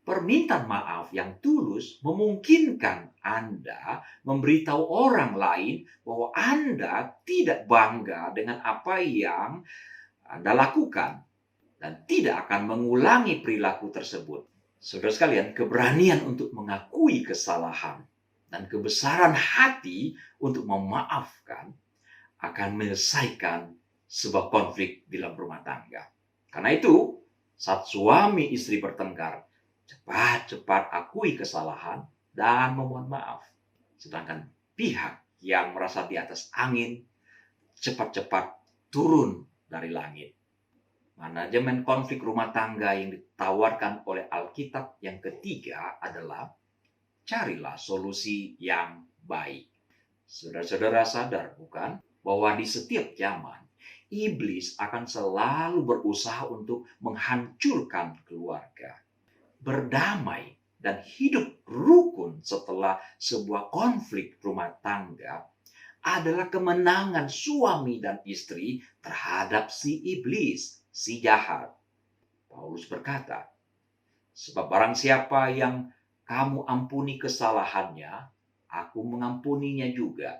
Permintaan maaf yang tulus memungkinkan Anda memberitahu orang lain bahwa Anda tidak bangga dengan apa yang Anda lakukan dan tidak akan mengulangi perilaku tersebut. Saudara sekalian, keberanian untuk mengakui kesalahan dan kebesaran hati untuk memaafkan akan menyelesaikan sebuah konflik di dalam rumah tangga. Karena itu, saat suami istri bertengkar, cepat-cepat akui kesalahan dan memohon maaf. Sedangkan pihak yang merasa di atas angin, cepat-cepat turun dari langit. Manajemen konflik rumah tangga yang ditawarkan oleh Alkitab yang ketiga adalah carilah solusi yang baik. Saudara-saudara sadar bukan bahwa di setiap zaman iblis akan selalu berusaha untuk menghancurkan keluarga. Berdamai dan hidup rukun setelah sebuah konflik rumah tangga adalah kemenangan suami dan istri terhadap si iblis, si jahat. Paulus berkata, sebab barang siapa yang kamu ampuni kesalahannya, aku mengampuninya juga.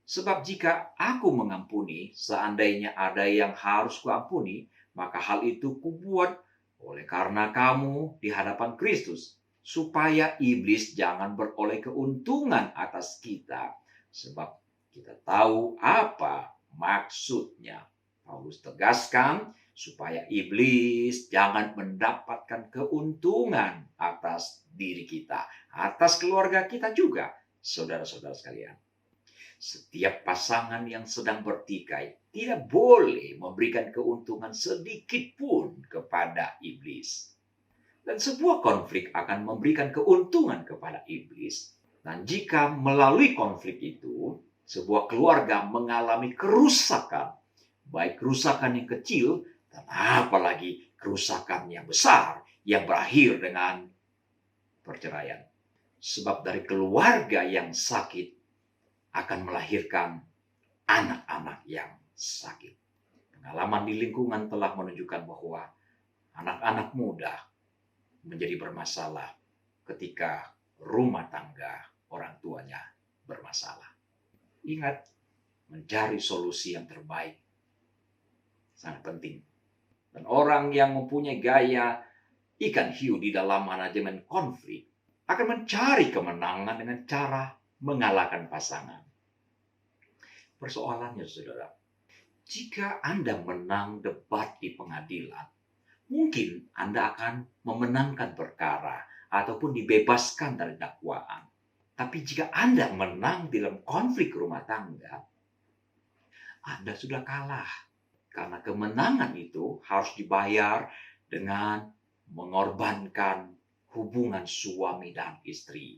Sebab jika aku mengampuni, seandainya ada yang harus kuampuni, maka hal itu kubuat oleh karena kamu di hadapan Kristus, supaya iblis jangan beroleh keuntungan atas kita. Sebab kita tahu apa maksudnya. Paulus tegaskan supaya iblis jangan mendapatkan keuntungan atas diri kita, atas keluarga kita juga, saudara-saudara sekalian. Setiap pasangan yang sedang bertikai tidak boleh memberikan keuntungan sedikit pun kepada iblis. Dan sebuah konflik akan memberikan keuntungan kepada iblis. Dan jika melalui konflik itu, sebuah keluarga mengalami kerusakan, baik kerusakan yang kecil, dan apalagi kerusakan yang besar yang berakhir dengan perceraian. Sebab dari keluarga yang sakit akan melahirkan anak-anak yang sakit. Pengalaman di lingkungan telah menunjukkan bahwa anak-anak muda menjadi bermasalah ketika rumah tangga orang tuanya bermasalah. Ingat, mencari solusi yang terbaik sangat penting. Dan orang yang mempunyai gaya ikan hiu di dalam manajemen konflik akan mencari kemenangan dengan cara mengalahkan pasangan. Persoalannya, saudara, jika Anda menang debat di pengadilan, mungkin Anda akan memenangkan perkara ataupun dibebaskan dari dakwaan. Tapi jika Anda menang dalam konflik rumah tangga, Anda sudah kalah. Karena kemenangan itu harus dibayar dengan mengorbankan hubungan suami dan istri.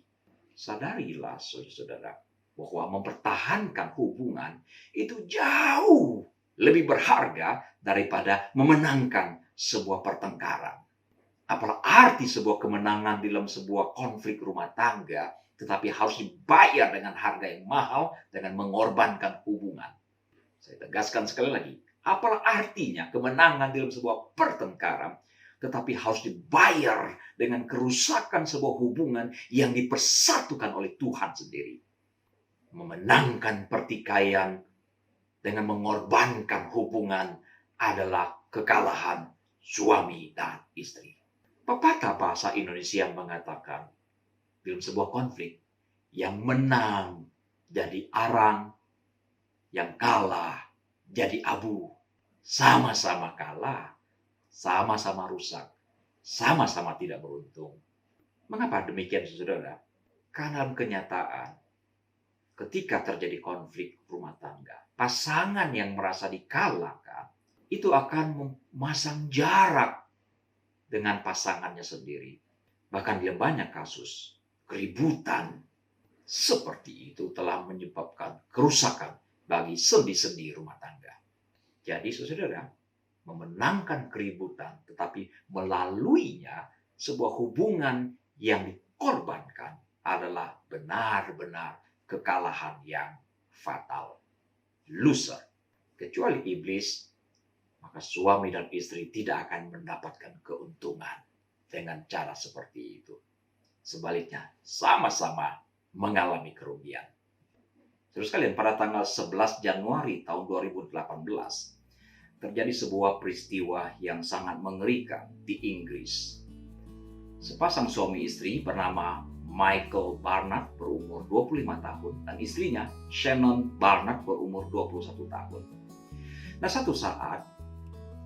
Sadarilah, saudara-saudara, bahwa mempertahankan hubungan itu jauh lebih berharga daripada memenangkan sebuah pertengkaran. Apalah arti sebuah kemenangan dalam sebuah konflik rumah tangga, tetapi harus dibayar dengan harga yang mahal dengan mengorbankan hubungan. Saya tegaskan sekali lagi, apalah artinya kemenangan dalam sebuah pertengkaran, tetapi harus dibayar dengan kerusakan sebuah hubungan yang dipersatukan oleh Tuhan sendiri. Memenangkan pertikaian dengan mengorbankan hubungan adalah kekalahan suami dan istri. Pepatah bahasa Indonesia mengatakan, dalam sebuah konflik, yang menang jadi arang, yang kalah jadi abu. Sama-sama kalah, sama-sama rusak, sama-sama tidak beruntung. Mengapa demikian, saudara? Karena dalam kenyataan, ketika terjadi konflik rumah tangga, pasangan yang merasa dikalahkan, itu akan memasang jarak dengan pasangannya sendiri. Bahkan dalam banyak kasus, keributan seperti itu telah menyebabkan kerusakan bagi sendi-sendi rumah tangga. Jadi, saudara, memenangkan keributan, tetapi melaluinya sebuah hubungan yang dikorbankan adalah benar-benar kekalahan yang fatal. Loser. Kecuali iblis, maka suami dan istri tidak akan mendapatkan keuntungan dengan cara seperti itu. Sebaliknya, sama-sama mengalami kerugian. Terus kalian, pada tanggal 11 Januari tahun 2018, terjadi sebuah peristiwa yang sangat mengerikan di Inggris. Sepasang suami istri bernama Michael Barnard berumur 25 tahun dan istrinya Shannon Barnard berumur 21 tahun. Nah, satu saat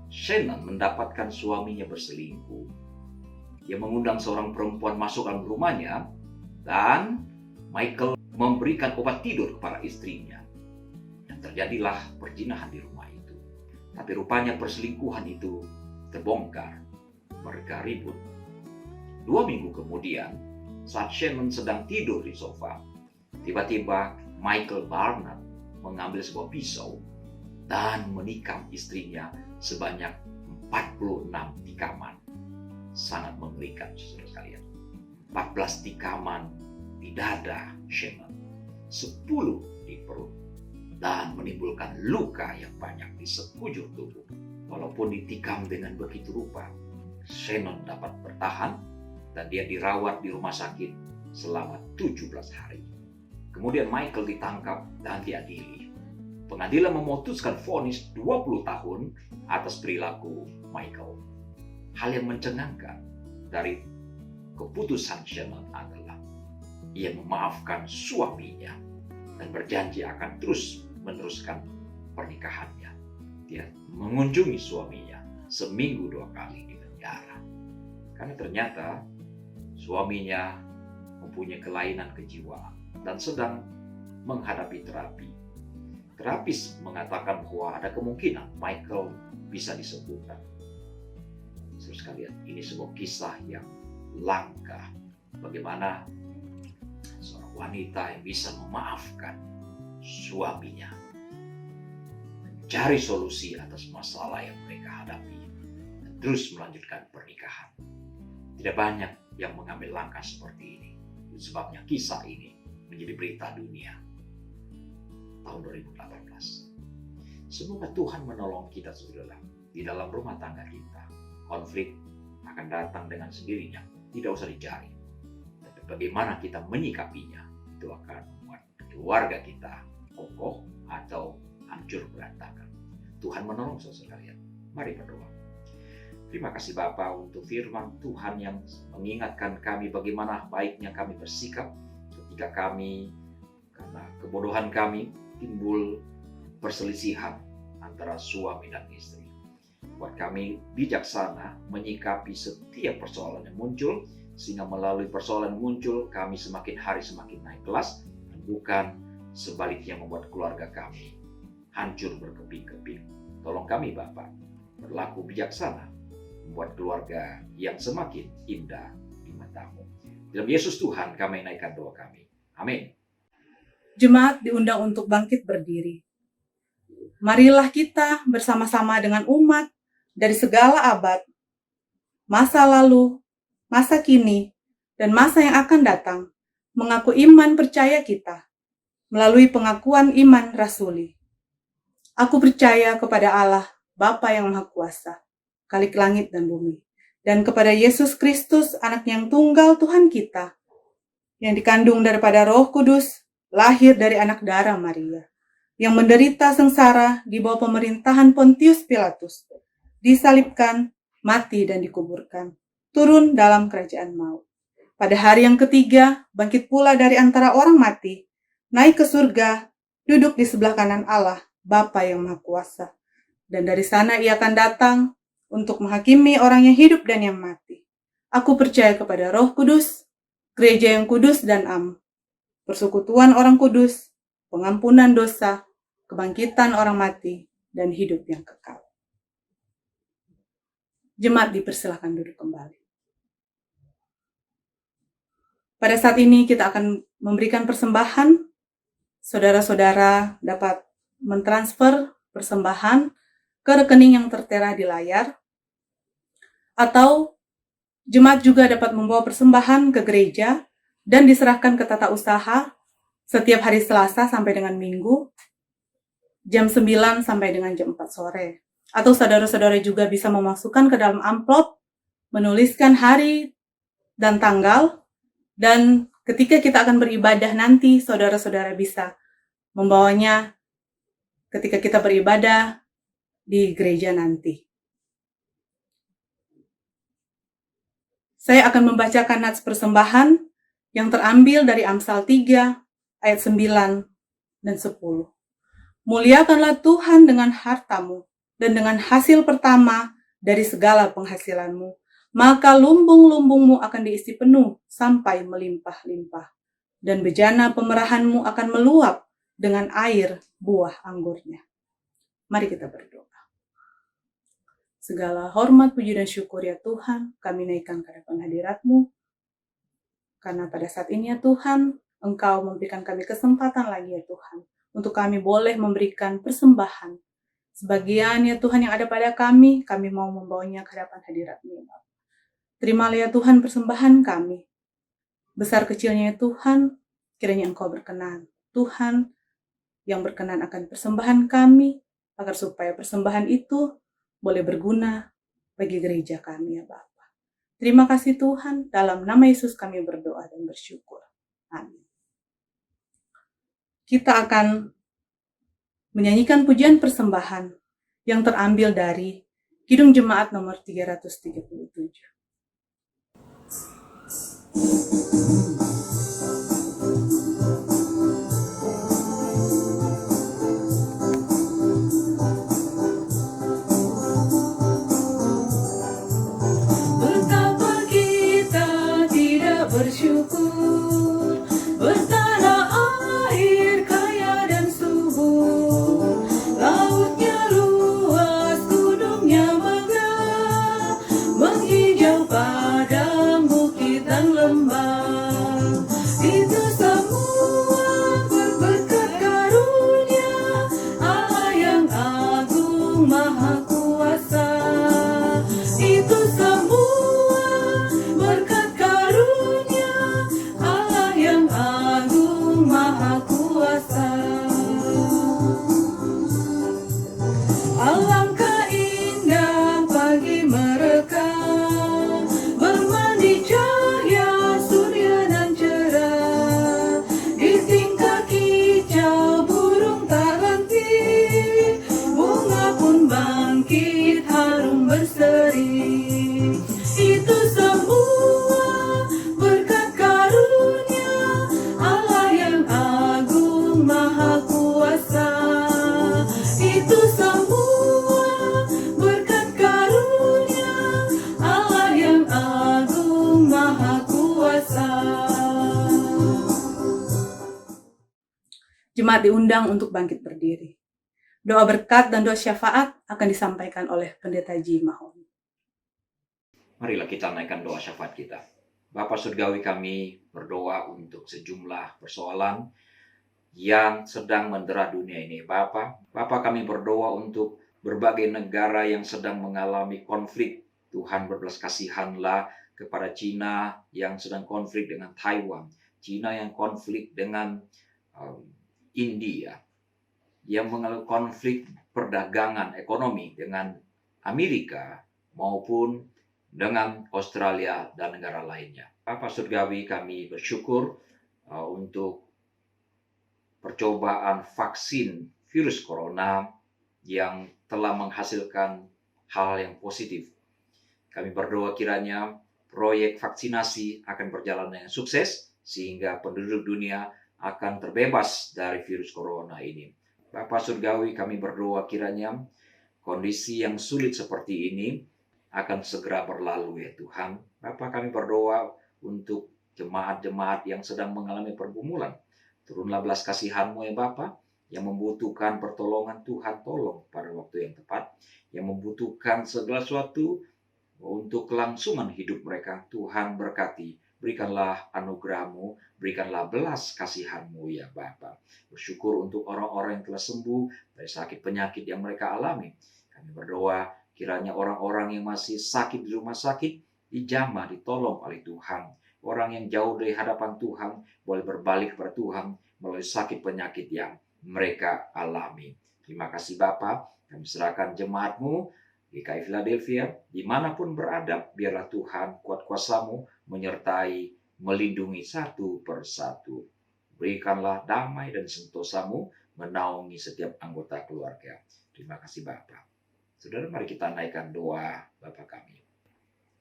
Shannon mendapatkan suaminya berselingkuh. Dia mengundang seorang perempuan masuk dalam rumahnya dan Michael memberikan obat tidur kepada istrinya. Dan terjadilah perzinahan di rumah itu. Tapi rupanya perselingkuhan itu terbongkar. Mereka ribut. 2 minggu kemudian, saat Shannon sedang tidur di sofa, tiba-tiba Michael Barnard mengambil sebuah pisau dan menikam istrinya sebanyak 46 tikaman. Sangat mengerikan, saudara sekalian. 14 tikaman di dada Shannon, 10 di perut, dan menimbulkan luka yang banyak di sekujur tubuh. Walaupun ditikam dengan begitu rupa, Shannon dapat bertahan dan dia dirawat di rumah sakit selama 17 hari. Kemudian Michael ditangkap dan diadili. Pengadilan memutuskan vonis 20 tahun atas perilaku Michael. Hal yang mencengangkan dari keputusan Shannon adalah ia memaafkan suaminya dan berjanji akan terus meneruskan pernikahannya. Dia mengunjungi suaminya seminggu 2 kali di penjara. Karena ternyata suaminya mempunyai kelainan kejiwaan dan sedang menghadapi terapi. Terapis mengatakan bahwa ada kemungkinan Michael bisa disembuhkan. Saudara sekalian, ini sebuah kisah yang langka. Bagaimana seorang wanita yang bisa memaafkan suaminya, mencari solusi atas masalah yang mereka hadapi, dan terus melanjutkan pernikahan. Tidak banyak yang mengambil langkah seperti ini. Itu sebabnya kisah ini menjadi berita dunia. tahun 2018. Semoga Tuhan menolong kita saudara di dalam rumah tangga kita. Konflik akan datang dengan sendirinya, tidak usah dicari. Tapi bagaimana kita menyikapinya, itu akan membuat keluarga kita kokoh atau hancur berantakan. Tuhan menolong saudara sekalian. Mari berdoa. Terima kasih Bapa untuk firman Tuhan yang mengingatkan kami bagaimana baiknya kami bersikap ketika kami karena kebodohan kami timbul perselisihan antara suami dan istri. Buat kami bijaksana menyikapi setiap persoalan yang muncul, sehingga melalui persoalan muncul kami semakin hari semakin naik kelas, dan bukan sebaliknya membuat keluarga kami hancur berkeping-keping. Tolong kami Bapa berlaku bijaksana, membuat keluarga yang semakin indah di mata-Mu. Dalam Yesus Tuhan kami naikkan doa kami. Amin. Jemaat diundang untuk bangkit berdiri. Marilah kita bersama-sama dengan umat dari segala abad, masa lalu, masa kini, dan masa yang akan datang, mengaku iman percaya kita melalui pengakuan iman rasuli. Aku percaya kepada Allah, Bapa yang Maha Kuasa, Khalik langit dan bumi, dan kepada Yesus Kristus, Anak yang tunggal Tuhan kita, yang dikandung daripada Roh Kudus, lahir dari anak darah Maria, yang menderita sengsara di bawah pemerintahan Pontius Pilatus, disalibkan, mati dan dikuburkan, turun dalam kerajaan maut. Pada hari yang ketiga, bangkit pula dari antara orang mati, naik ke surga, duduk di sebelah kanan Allah, Bapa yang Maha Kuasa. Dan dari sana ia akan datang untuk menghakimi orang yang hidup dan yang mati. Aku percaya kepada Roh Kudus, gereja yang kudus dan am, persekutuan orang kudus, pengampunan dosa, kebangkitan orang mati, dan hidup yang kekal. Jemaat dipersilakan duduk kembali. Pada saat ini kita akan memberikan persembahan. Saudara-saudara dapat mentransfer persembahan ke rekening yang tertera di layar, atau jemaat juga dapat membawa persembahan ke gereja dan diserahkan ke tata usaha setiap hari Selasa sampai dengan Minggu, jam 9 sampai dengan jam 4 sore. Atau saudara-saudara juga bisa memasukkan ke dalam amplop, menuliskan hari dan tanggal, dan ketika kita akan beribadah nanti, saudara-saudara bisa membawanya ketika kita beribadah di gereja nanti. Saya akan membacakan nats persembahan yang terambil dari Amsal 3 ayat 9 dan 10. Muliakanlah Tuhan dengan hartamu dan dengan hasil pertama dari segala penghasilanmu, maka lumbung-lumbungmu akan diisi penuh sampai melimpah-limpah, dan bejana pemerahanmu akan meluap dengan air buah anggurnya. Mari kita berdoa. Segala hormat, puji, dan syukur ya Tuhan, kami naikkan ke hadapan hadirat-Mu. Karena pada saat ini ya Tuhan, Engkau memberikan kami kesempatan lagi ya Tuhan, untuk kami boleh memberikan persembahan. Sebagian ya Tuhan yang ada pada kami mau membawanya ke hadapan hadirat-Mu ya Bapa. Terimalah ya Tuhan persembahan kami. Besar kecilnya ya Tuhan, kiranya Engkau berkenan. Tuhan yang berkenan akan persembahan kami, agar supaya persembahan itu boleh berguna bagi gereja kami ya Bapa. Terima kasih Tuhan, dalam nama Yesus kami berdoa dan bersyukur. Amin. Kita akan menyanyikan pujian persembahan yang terambil dari Kidung Jemaat nomor 337. Bersyukur bertanah air kaya dan subur, lautnya luas, gunungnya megah, menghijau padang, bukit dan lembah. Itu semua berkat karunia Allah yang agung maha kuasa. Itu semua berkat karunia Allah yang agung maha kuasa. kuasa. Jemaat diundang untuk bangkit berdiri. Doa berkat dan doa syafaat akan disampaikan oleh Pendeta Ji Mahon. Marilah kita naikkan doa syafaat kita. Bapa Surgawi, kami berdoa untuk sejumlah persoalan yang sedang mendera dunia ini. Bapa kami berdoa untuk berbagai negara yang sedang mengalami konflik. Tuhan berbelas kasihanlah kepada Cina yang sedang konflik dengan Taiwan, Cina yang konflik dengan India, yang mengalami konflik perdagangan ekonomi dengan Amerika maupun dengan Australia dan negara lainnya. Bapa Surgawi, kami bersyukur untuk percobaan vaksin virus corona yang telah menghasilkan hal yang positif. Kami berdoa kiranya proyek vaksinasi akan berjalan dengan sukses sehingga penduduk dunia akan terbebas dari virus corona ini. Bapa Surgawi, kami berdoa kiranya kondisi yang sulit seperti ini akan segera berlalu ya Tuhan. Bapa, kami berdoa untuk jemaat-jemaat yang sedang mengalami pergumulan. Turunlah belas kasihan-Mu ya Bapa, yang membutuhkan pertolongan Tuhan, tolong pada waktu yang tepat. Yang membutuhkan segala sesuatu untuk kelangsungan hidup mereka, Tuhan berkati. Berikanlah anugerah-Mu, berikanlah belas kasihan-Mu ya Bapa. Bersyukur untuk orang-orang yang telah sembuh dari sakit penyakit yang mereka alami. Kami berdoa kiranya orang-orang yang masih sakit di rumah sakit dijamah, ditolong oleh Tuhan. Orang yang jauh dari hadapan Tuhan boleh berbalik kepada Tuhan melalui sakit penyakit yang mereka alami. Terima kasih Bapa. Kami serahkan jemaat-Mu GKI Philadelphia, dimanapun berada, biarlah Tuhan kuat kuasa-Mu menyertai, melindungi satu persatu. Berikanlah damai dan sentosa-Mu menaungi setiap anggota keluarga. Terima kasih Bapa. Saudara, mari kita naikkan doa Bapa kami.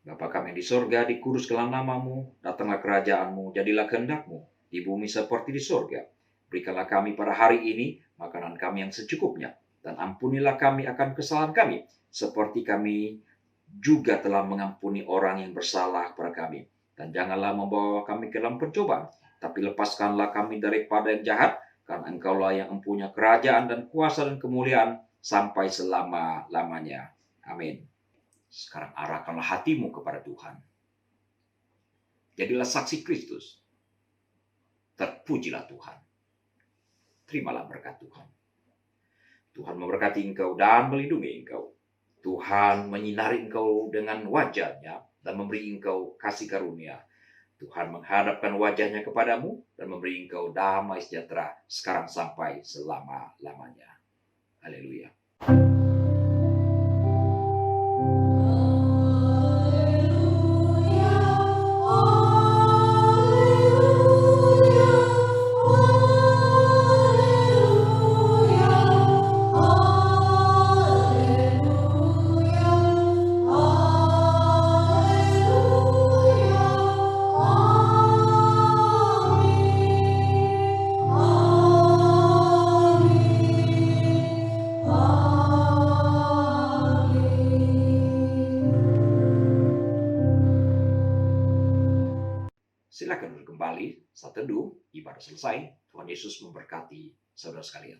Bapa kami di sorga, dikuduskanlah nama-Mu, datanglah kerajaan-Mu, jadilah kehendak-Mu di bumi seperti di sorga. Berikanlah kami pada hari ini makanan kami yang secukupnya, dan ampunilah kami akan kesalahan kami, seperti kami juga telah mengampuni orang yang bersalah kepada kami. Dan janganlah membawa kami ke dalam pencobaan, tapi lepaskanlah kami daripada yang jahat, karena Engkaulah yang mempunyai kerajaan dan kuasa dan kemuliaan sampai selama-lamanya. Amin. Sekarang arahkanlah hatimu kepada Tuhan. Jadilah saksi Kristus. Terpujilah Tuhan. Terimalah berkat Tuhan. Tuhan memberkati engkau dan melindungi engkau. Tuhan menyinari engkau dengan wajah-Nya dan memberi engkau kasih karunia. Tuhan menghadapkan wajah-Nya kepadamu dan memberi engkau damai sejahtera sekarang sampai selama-lamanya. Haleluya. Silakan duduk kembali, saat teduh, ibadah selesai. Tuhan Yesus memberkati saudara sekalian.